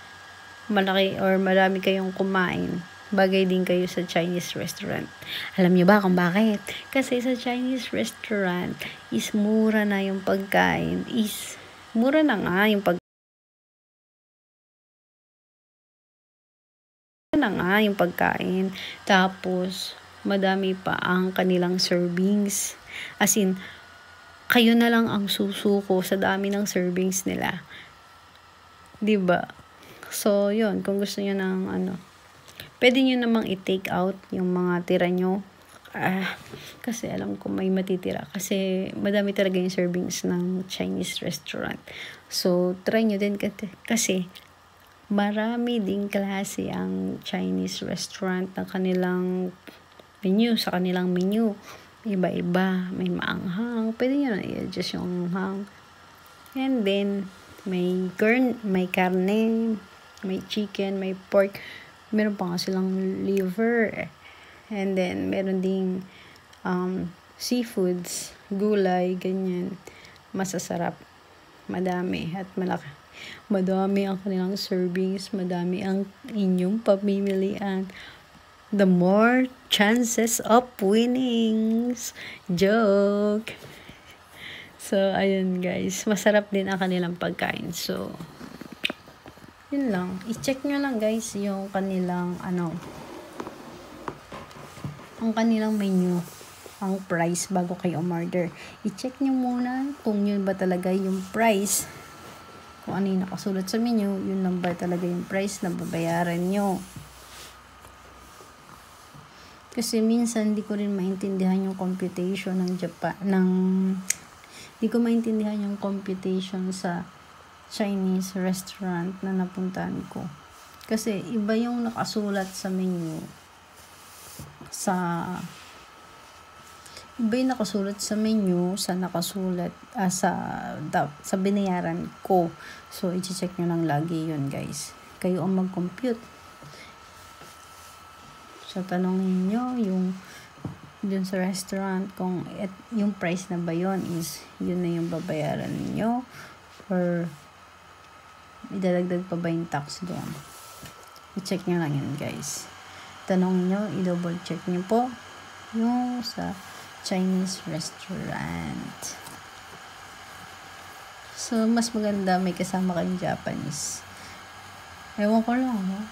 malaki or marami kayong kumain, bagay din kayo sa Chinese restaurant. Alam niyo ba kung bakit? Kasi sa Chinese restaurant is mura na yung pagkain. Mura na nga yung pagkain. na nga yung pagkain. Tapos, madami pa ang kanilang servings. As in, kayo na lang ang susuko sa dami ng servings nila. 'Di ba? So, yun. Kung gusto niyo ng pwede niyo namang i-take out yung mga tira nyo. Kasi alam ko may matitira. Kasi madami talaga yung servings ng Chinese restaurant. So, try nyo din kasi marami ding klase ang Chinese restaurant ng kanilang menu, sa kanilang menu. Iba-iba. May maanghang. Pwede nyo na i-adjust yung anghang. And then, may karne, may chicken, may pork. Meron pa nga silang liver. And then, meron ding seafoods, gulay, ganyan. Masasarap. Madami at malaki. Madami ang kanilang servings. Madami ang inyong pamimilian. The more chances of winnings. Joke. So, ayun guys. Masarap din ang kanilang pagkain. So, yun lang. I-check nyo lang guys yung kanilang ang kanilang menu, ang price bago kayo umorder. I-check nyo muna kung yun ba talaga yung price. Kung ano yung nakasulat sa menu, yun lang ba talaga yung price na babayaran nyo. Kasi minsan hindi ko rin maintindihan yung computation ng hindi ko maintindihan yung computation sa Chinese restaurant na napuntahan ko. Kasi iba yung nakasulat sa menu sa nakasulat sa binayaran ko. So, i-check nyo lang lagi yun guys. Kayo ang mag-compute. So, tanongin nyo yung dun sa restaurant kung yung price na ba yun is yun na yung babayaran ninyo or idadagdag pa ba yung tax doon. I-check nyo lang yun guys. Tanongin nyo, i-double check nyo po yung sa Chinese restaurant. So, mas maganda may kasama kayong Japanese. Ewan ko lang,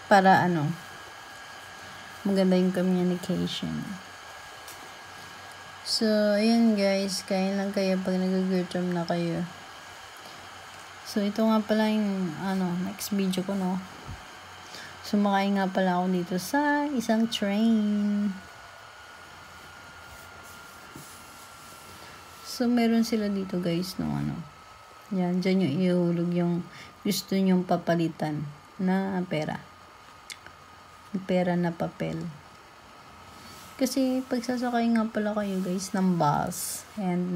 para maganda yung communication. So, ayun guys, kain lang kayo pag nag-gutom na kayo. So, ito nga pala yung next video ko, no. Sumakay nga pala ako dito sa isang train. So, meron sila dito guys, no, yan, dyan yung ihulog yung gusto nyong papalitan na pera na papel. Kasi pagsasakay nga pala kayo guys ng bus and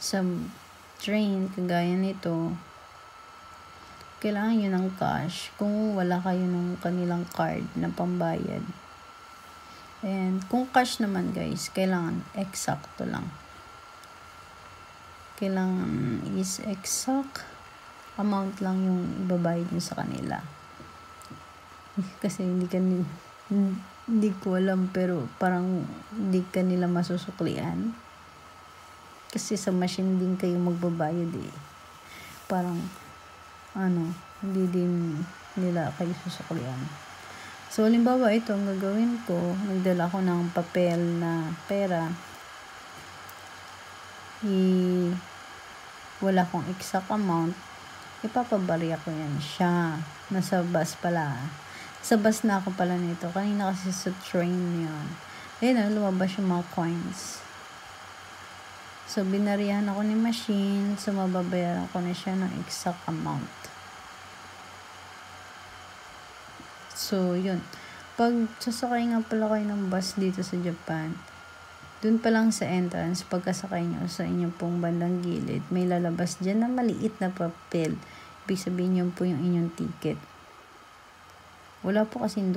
sa train kagaya nito, kailangan nyo ng cash kung wala kayo ng kanilang card na pambayad. And kung cash naman guys, kailangan eksakto lang. Kailangan is exact amount lang yung ibabayad nyo sa kanila. Kasi hindi ko alam, pero parang hindi ka nila masusuklian. Kasi sa machine din kayo magbabayad Parang hindi din nila kayo susuklian. So, halimbawa ito, ang gagawin ko, nagdala ko ng papel na pera. Wala akong exact amount. Ipapabarya ko yan siya. Nasa bus pala. Sa bus na ako pala nito. Kanina kasi sa train yun. Ayun, lumabas yung mga coins. So, binarihan ako ni machine. So, mababayaran ko na siya ng exact amount. So, yun. Pag sasakay nga pala kayo ng bus dito sa Japan, dun pa lang sa entrance, pagkasakay nyo sa inyong pong bandang gilid, may lalabas dyan na maliit na papel. Ibig sabihin yun po yung inyong ticket. Wala po kasing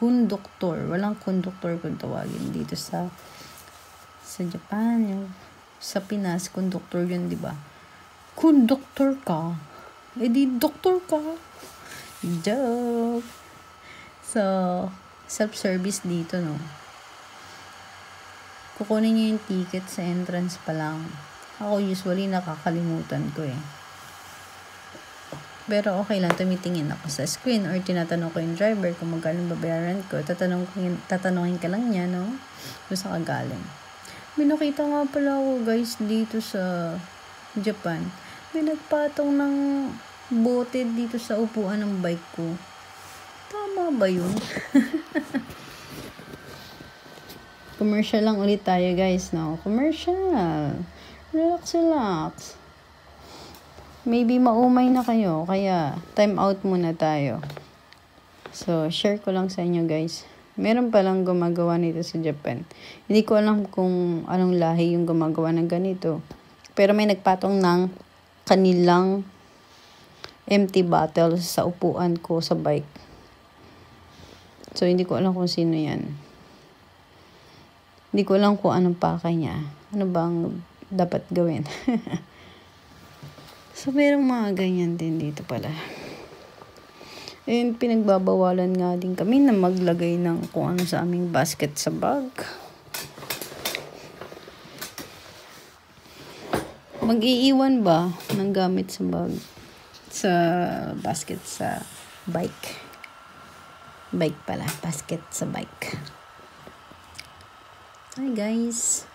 konduktor. Walang konduktor kung tawagin dito sa Japan. Sa Pinas, konduktor yun, di ba? Konduktor ka? Di doktor ka? Joke! So, self-service dito, no? Kukunin nyo yung ticket sa entrance pa lang. Ako usually nakakalimutan ko Pero okay lang, tumitingin ako sa screen or tinatanong ko yung driver kung magkano babayaran ko. Tatanungin ka lang niya, no? Kung saan ka galing. May nakita nga pala ako, guys, dito sa Japan. May nagpatong ng bote dito sa upuan ng bike ko. Tama ba yun? Commercial lang ulit tayo, guys, no? Commercial. Relax. Maybe maumay na kayo, kaya time out muna tayo. So, share ko lang sa inyo, guys. Meron palang gumagawa nito sa Japan. Hindi ko alam kung anong lahi yung gumagawa ng ganito. Pero may nagpatong ng kanilang empty bottle sa upuan ko sa bike. So, hindi ko alam kung sino yan. Hindi ko alam kung anong pakay niya. Ano bang dapat gawin? So, merong mga ganyan din dito pala. And pinagbabawalan nga din kami na maglagay ng kung ano sa aming basket sa bag. Mag-iiwan ba ng gamit sa bag? Sa basket sa bike. Bike pala. Basket sa bike. Hi guys.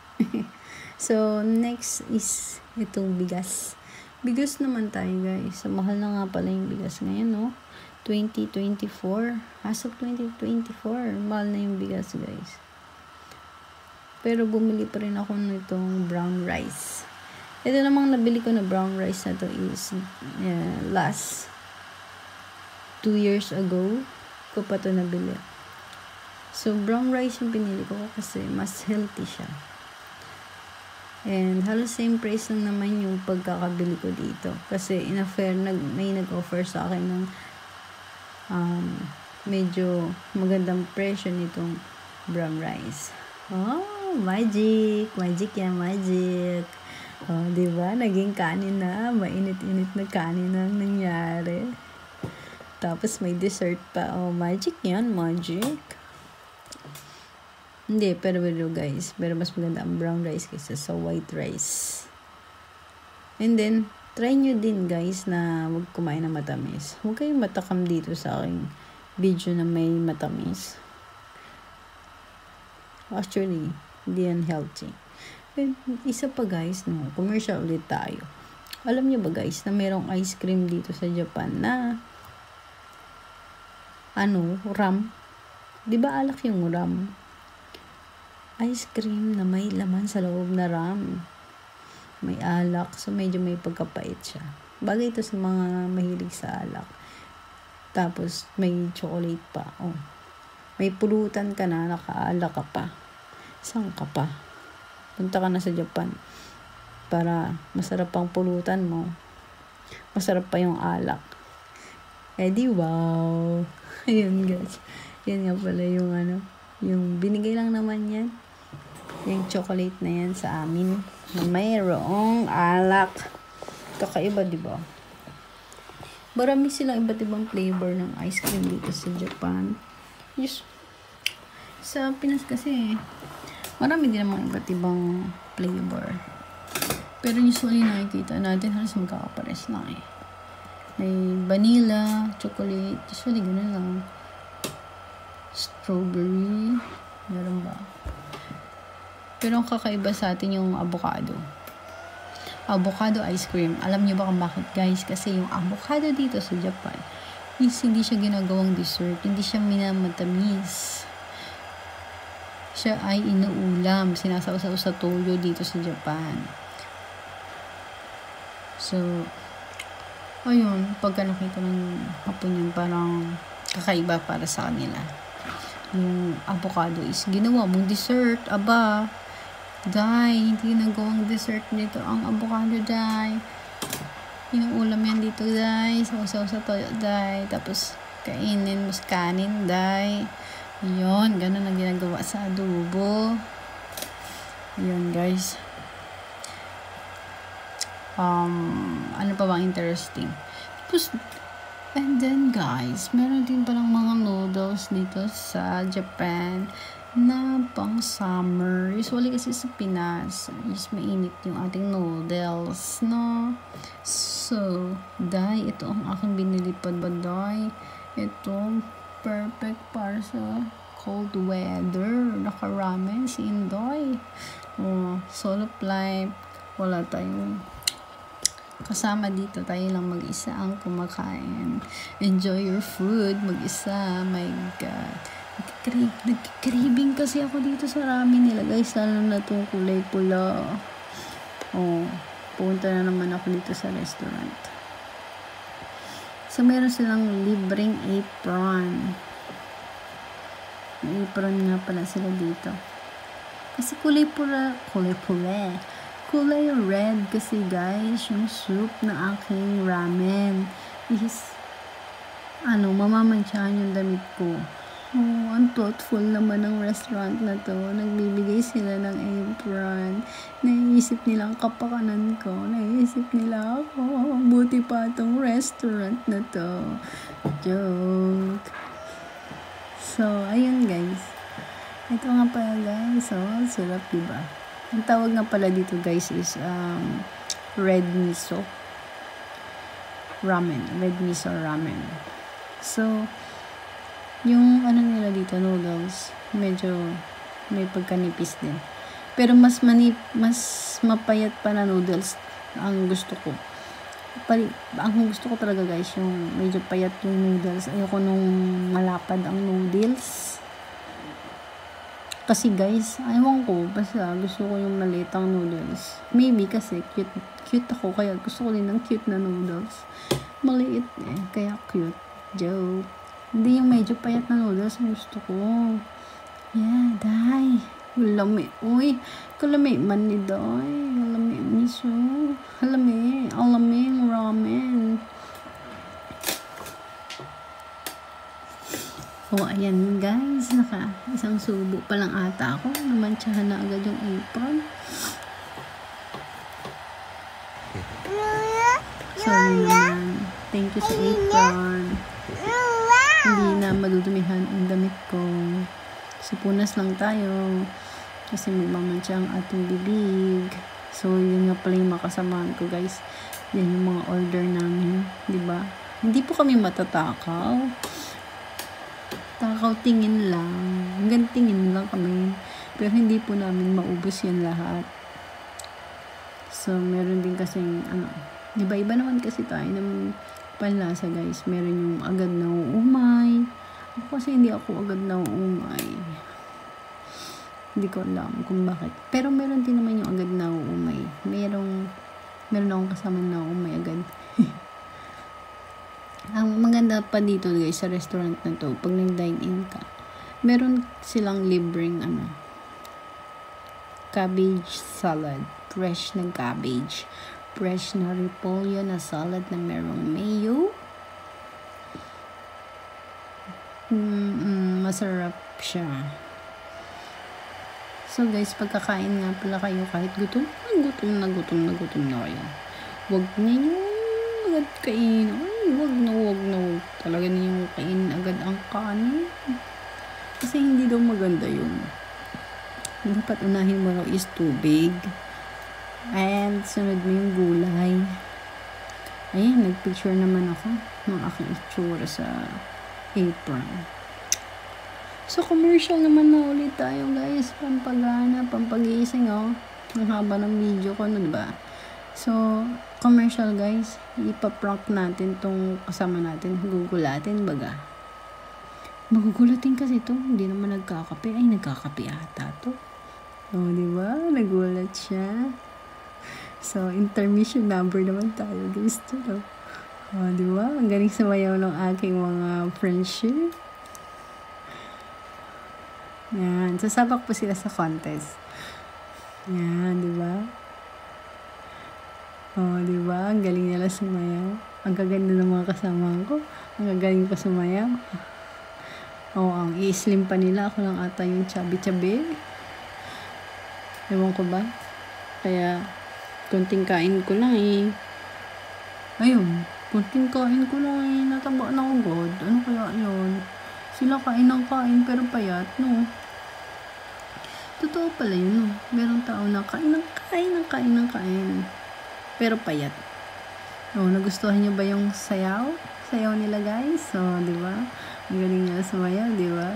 So, next is itong bigas. Bigas naman tayo, guys. So, mahal na nga pala yung bigas ngayon, no? 2024. As of 2024, mahal na yung bigas, guys. Pero bumili pa rin ako nitong brown rice. Ito namang nabili ko na brown rice na to is last 2 years ago ko pa to nabili. So, brown rice yung pinili ko kasi mas healthy siya. And halos same price lang naman yung pagkakabili ko dito. Kasi in a fair, may nag-offer sa akin ng medyo magandang presyo nitong brown rice. Oh, magic! Magic yan, magic! Oh, diba? Naging kanin na. Mainit-init na kanin na nangyari. Tapos may dessert pa. Oh, magic yan, magic! Hindi, pero guys, pero mas maganda ang brown rice kaysa sa white rice. And then, try nyo din guys na huwag kumain ng matamis. Huwag kayong matakam dito sa aking video na may matamis. Actually, hindi yan healthy. And isa pa guys, no, commercial ulit tayo. Alam nyo ba guys na merong ice cream dito sa Japan na ram? Di ba alak yung ram? Ice cream na may laman sa loob na ram. May alak, so medyo may pagkapait siya. Bagay ito sa mga mahilig sa alak. Tapos may chocolate pa. Oh. May pulutan ka na, nakaalak ka pa. Saan ka pa? Punta ka na sa Japan para masarap ang pulutan mo. Masarap pa yung alak. Eh di wow. Ayun guys. Yan nga pala yung yung binigay lang naman yan. Yung chocolate na yan sa amin. Na mayroong alak. Kakaiba, di ba? Marami silang iba't ibang flavor ng ice cream dito sa Japan. Just, sa Pinas kasi, marami din namang iba't ibang flavor. Pero usually nakikita natin halos magkakapares lang eh. May vanilla, chocolate, usually gano'n lang. Strawberry, meron ba? Pero ang kakaiba sa atin yung avocado. Avocado ice cream. Alam niyo ba kung bakit guys? Kasi yung avocado dito sa Japan is hindi siya ginagawang dessert. Hindi siya minamatamis. Siya ay inuulam. Sinasawsaw sa toyo dito sa Japan. So, ayun. Pagka nakita ng hapon yun, parang kakaiba para sa kanila. Yung avocado is ginawa mong dessert. Aba, Day, hindi nagawang dessert nito ang avocado, Day. Inuulam yan dito, Day. Sausaw sa toyo, Day. Tapos, kainin mo sa kanin, Day. Yun, ganun ang ginagawa sa adobo. Yun, guys. Ano pa bang interesting? Tapos, and then, guys, meron din palang mga noodles dito sa Japan na pang summer. Usually kasi sa Pinas is mainit yung ating noodles, no? So, day, ito ang aking binili pa ba, day? Ito, perfect para sa cold weather. Naka-ramen si Indoy. Oh, solo life. Wala tayong kasama dito. Tayo lang mag-isa ang kumakain. Enjoy your food. Mag-isa. My God. Nagkikraving kasi ako dito sa ramen nila, guys. Lalo na itong kulay pula. Oh, pupunta na naman ako dito sa restaurant. So, meron silang libreng apron. May apron nga pala sila dito. Kasi kulay red kasi, guys, yung soup na aking ramen is, mamamantsahan yung damit ko. Oh, ang thoughtful naman ng restaurant na to. Nagbibigay sila ng apron. Naiisip nila ang kapakanan ko. Naiisip nila ako. Buti pa itong restaurant na to. Joke. So, ayun, guys. Ito nga pala, guys. Oh, sarap, diba? Ang tawag nga pala dito, guys, is red miso ramen. Red miso ramen. So, yung nila dito, noodles, medyo may pagkanipis din. Pero mas mapayat pa na noodles ang gusto ko. Ang gusto ko talaga, guys, yung medyo payat yung noodles. Ayoko nung malapad ang noodles. Kasi, guys, ayaw ko. Basta gusto ko yung maliit ang noodles. Maybe kasi cute ako. Kaya gusto ko din ng cute na noodles. Maliit kaya cute. Joke. Hindi yung medyo payat na noodles ang gusto ko. Yeah, day. Lami. Uy, kalami man ni day. Lami miso. Alaming ramen. Oh, ayan, guys. Isang subo pa lang ata ako. Namantsahan na agad yung apron. Sorry naman. Thank you sa apron. Hindi na madudumihan ang damit ko. So, punas lang tayo. Kasi magmamantsa ang ating bibig. So, yun nga pala yung makasamahan ko, guys. Yan yung mga order namin. Diba? Hindi po kami matatakaw. Takaw tingin lang. Hanggang tingin lang kami. Pero hindi po namin maubos yan lahat. So, meron din kasing, iba-iba naman kasi tayo ng panlasa, guys. Meron yung agad na uumay. Ako kasi hindi ako agad na uumay. Hindi ko alam kung bakit. Pero meron din naman yung agad na uumay. Meron akong kasama na uumay agad. Ang maganda pa dito, guys, sa restaurant na to, pag nag-dine-in ka, meron silang libreng cabbage salad. Fresh na cabbage. Fresh na repolyo na salad na merong mayo. Masarap siya. So, guys, pagkakain nga pala kayo, kahit gutom na kayo. Huwag ninyo agad kain. Ay, wag na. Talaga ninyo kain agad ang kanin. Kasi hindi daw maganda yun. Dapat unahin mo raw is tubig. And sunod mo yung gulay. Ayan, nagpicture naman ako ng aking itsura sa apron. So, commercial naman na ulit tayo, guys. Pampagana, pampagising, oh. Ang haba ng video ko, no, diba? So, commercial, guys. Ipaprank natin tong kasama natin. Gugulatin, baga. Magugulatin kasi to. Hindi naman nagkakape. Ay, nagkakape ata to. Oh, diba? Nagulat siya. So, intermission number naman tayo, guys. Ito. Oh, diba? Ang galing sumayaw ng aking mga friendship. Yan. Sasabak po sila sa contest. Yan, diba? Oh, diba? Ang galing nila sumayaw. Ang gaganda ng mga kasama ko. Ang gagaling pa sumayaw. Oh, ang i-slim pa nila. Ako lang ata yung chubby-chubby. Ewan ko ba? Kaya, konting kain ko lang eh. Ayun. Konting kain ko lang eh. Nataba na agad. Ano kaya yun? Sila kain ng kain pero payat, no? Totoo pala yun, no? Merong tao na kain ng kain ng kain ng kain. Pero payat. Oh, nagustuhan niyo ba yung sayaw? Sayaw nila, guys? So, di ba? Ang galing niya sumayaw, di ba?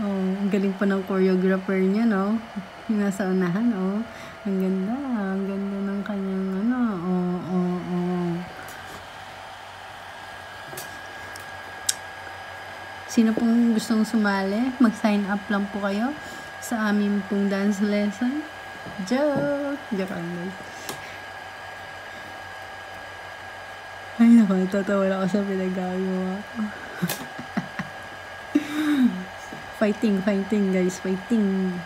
Ang galing pa ng choreographer niya, no? Yung nasa unahan, Ang ganda. Ang ganda ng kanyang, Sino pong gustong sumali? Mag-sign up lang po kayo sa aming pong dance lesson. Joke lang, guys. Ay, naku, tatawa ako sa pinagagawa ko. Fighting, guys. Fighting.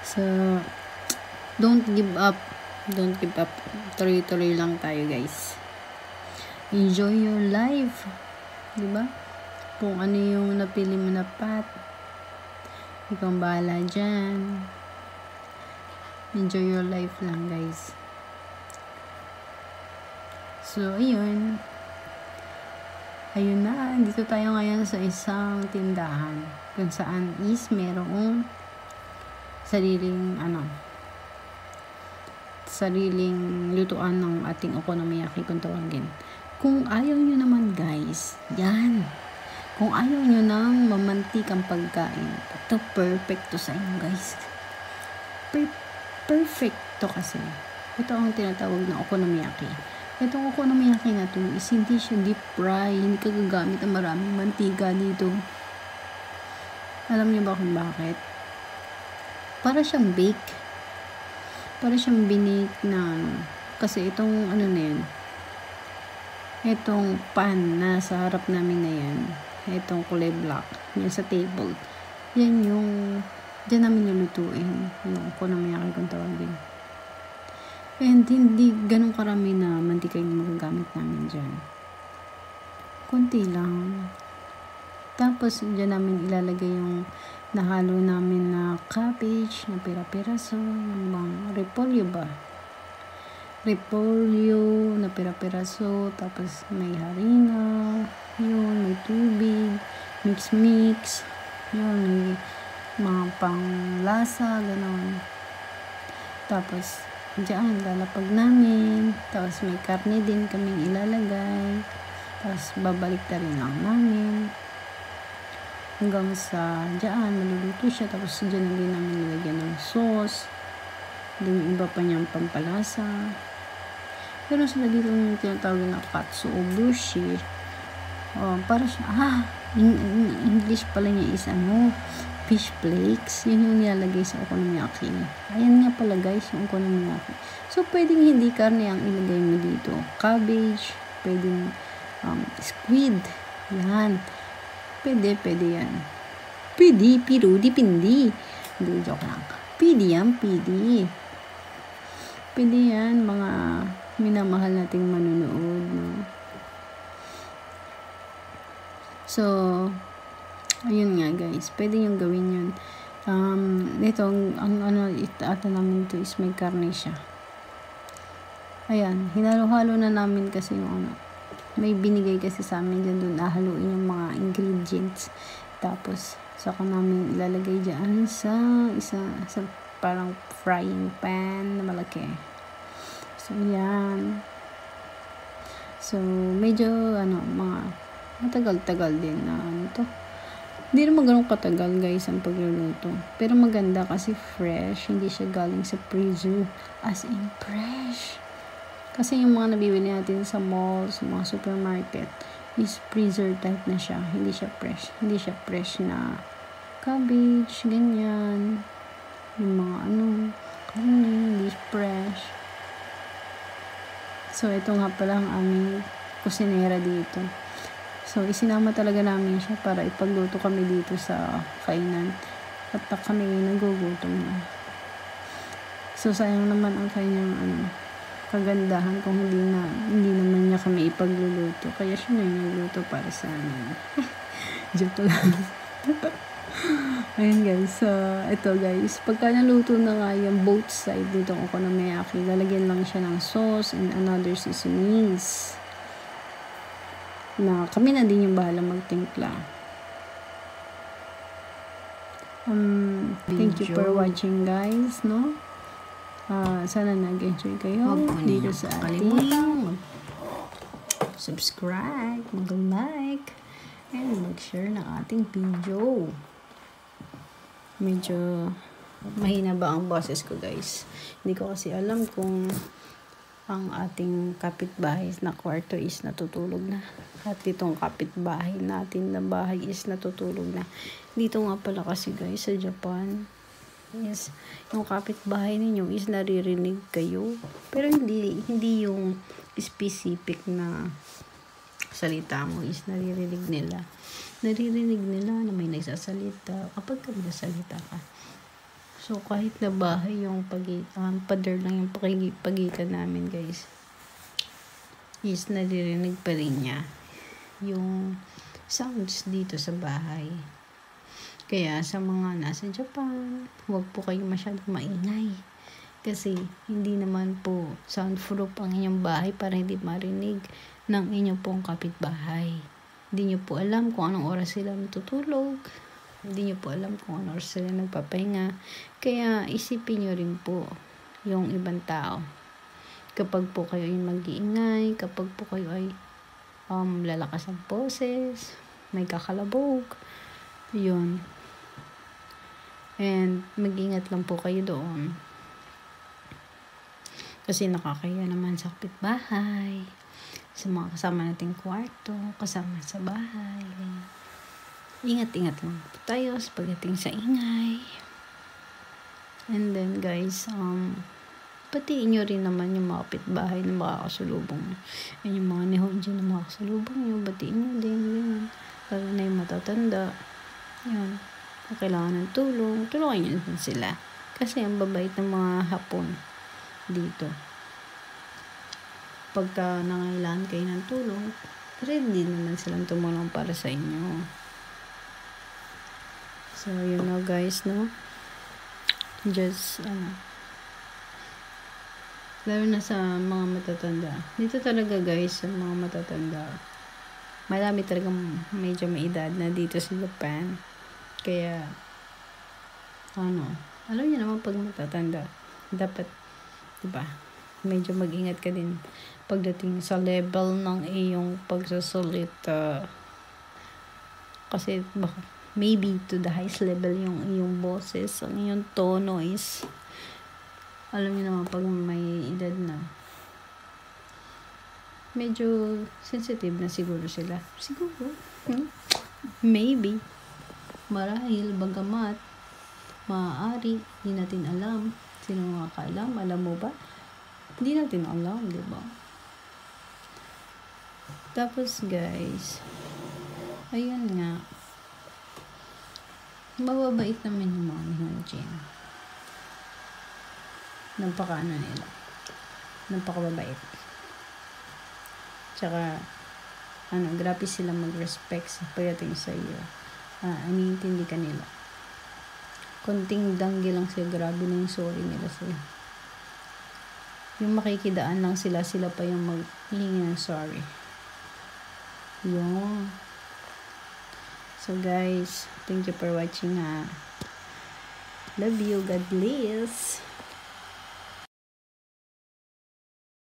So, don't give up. Don't give up. Tuloy-tuloy lang tayo, guys. Enjoy your life. Diba? Kung ano yung napili mo na path, ikaw ang bahala dyan. Enjoy your life lang, guys. So, ayun na, dito tayo ngayon sa isang tindahan kung saan is merong sariling lutuan ng ating okonomiyaki kung tawagin. Kung ayaw nyo naman, guys, yan. Kung ayaw nyo ng mamantikang pagkain, ito perfect to sa inyo, guys. Perfect to kasi. Ito ang tinatawag na okonomiyaki. Itong okonomiyaki na to is hindi siya deep fry, hindi ka gagamit ng maraming mantika dito. Alam niyo ba kung bakit? Para siyang bake. Para siyang binake na kasi itong na yun. Itong pan na sa harap namin na yan. Itong kulay black. Yan sa table. Yan dyan namin nulutuin. Yung okonomiyaki kung tawagin. And hindi ganun karami na mantika yung magagamit namin dyan. Kunti lang. Tapos dyan namin ilalagay yung nahalo namin na cabbage na pira-piraso, yung mga repolyo ba? Repolyo na pira-piraso, tapos may harina, yun, may tubig, mix, yun, may mga panglasa, gano'n. Tapos diyan lalapag namin, tapos may karne din kaming ilalagay, tapos babalik na rin lang namin hanggang sa diyan maluluto siya, tapos diyan na din namin nilagyan ng sauce, din iba pa niyang pampalasa. Pero sila dito yung tinatawag na katsu o bushi, para siya English pala niya is fish flakes. Yun yung nilalagay sa okonomiyaki. Ayan nga pala, guys, yung okonomiyaki. So, pwedeng hindi karne ang ilagay mo dito. Cabbage, pwedeng squid. Yan. Pwede yan. Pwede, pero dipindi. Hindi, joke lang. Pwede yan, pwede. Pwede yan, mga minamahal nating manunood. No? So, ayun nga, guys. Pwede yung gawin yun. Ito, ata namin ito is may karne siya. Ayan, hinalo-halo na namin kasi yung may binigay kasi sa amin dyan doon, haluin yung mga ingredients. Tapos, saka namin ilalagay dyan sa parang frying pan na malaki. So, yan. So, medyo, mga matagal-tagal din na to. Hindi naman ganun katagal, guys, ang pagluluto. Pero maganda kasi fresh. Hindi siya galing sa freezer. As in fresh. Kasi yung mga nabibili natin sa mall, sa mga supermarket, is freezer type na siya. Hindi siya fresh. Hindi siya fresh na cabbage, ganyan. Yung mga karne, hindi fresh. So, ito nga pala ang aming kusinera dito. So, isinama talaga namin siya para ipagluto kami dito sa kainan. At kami nagugutom na. So, sayang naman ang kanyang kagandahan kung hindi naman niya kami ipagluluto. Kaya siya na yung nagluto para sa amin. Joke lang. Ayun, guys. So, ito, guys. Pagka naluto na nga yung both side dito ng okonomiyaki, lalagyan lang siya ng sauce and another seasonings. Na kami na din yung bahala magtimpla. Thank you for watching, guys, no? Sana nag-enjoy kayo dito sa ating subscribe, mag-like, and mag-share ng ating video. Medyo mahina ba ang boses ko, guys? Hindi ko kasi alam kung ang ating kapitbahay na kwarto is natutulog na. At itong kapitbahay natin na bahay is natutulog na. Dito nga pala kasi, guys, sa Japan, yes, yung kapitbahay ninyo is naririnig kayo. Pero hindi yung specific na salita mo is naririnig nila. Naririnig nila na may nagsasalita kapag nagsasalita ka. So, kahit na bahay yung pader lang yung pagitan namin, guys, is naririnig pa rin niya yung sounds dito sa bahay. Kaya sa mga nasa Japan, huwag po kayong masyadong maingay. Kasi hindi naman po soundproof ang inyong bahay para hindi marinig ng inyong pong kapitbahay. Hindi nyo po alam kung anong oras sila matutulog. Hindi nyo po alam kung anong oras sila nagpapahinga. Kaya isipin nyo rin po yung ibang tao. Kapag po kayo ay mag-iingay, kapag po kayo ay lalakas ang boses, may kakalabog, yun. And mag-ingat lang po kayo doon. Kasi nakakaya naman sa kapitbahay, sa mga kasama nating kwarto, kasama sa bahay. Ingat-ingat lang po tayo sa pagdating sa ingay. And then, guys, patiin nyo rin naman yung mga kapitbahay na makakasalubong nyo. And yung mga nihonjin na makakasalubong nyo, batiin nyo din. Yun. Lalo na yung matatanda. Yun. Kung kailangan ng tulong, tulungan nyo din sila. Kasi ang babait ng mga Hapon dito. Pagka nangailangan kayo ng tulong, ready naman silang tumulong para sa inyo. So, yun na, guys, no? Just, lalo na sa mga matatanda. Dito talaga, guys, sa mga matatanda, marami talagang medyo may edad na dito sa Japan. Kaya, alam niyo naman pag matatanda, dapat, diba, medyo mag-ingat ka din pagdating sa level ng iyong pagsasalita. Kasi, baka, maybe to the highest level yung iyong boses, ang iyong tono is, alam niyo naman pag may edad na, medyo sensitive na siguro sila. Siguro. Maybe. Marahil, bagamat, maaari, hindi natin alam. Sino makakaalam? Alam mo ba? Hindi natin alam, di ba? Tapos, guys, ayun nga, mababait naman yung mga Nihonjin. Napaka-ano nila. Napaka-babait. Tsaka, grabe sila mag-respect sa pagdating sa iyo. Iniintindi ka nila. Konting danggi lang sila, grabe na yung sorry nila sila. Yung makikidaan lang sila pa yung maghihingi ng sorry. Yun. So guys, thank you for watching. Love you. God bless.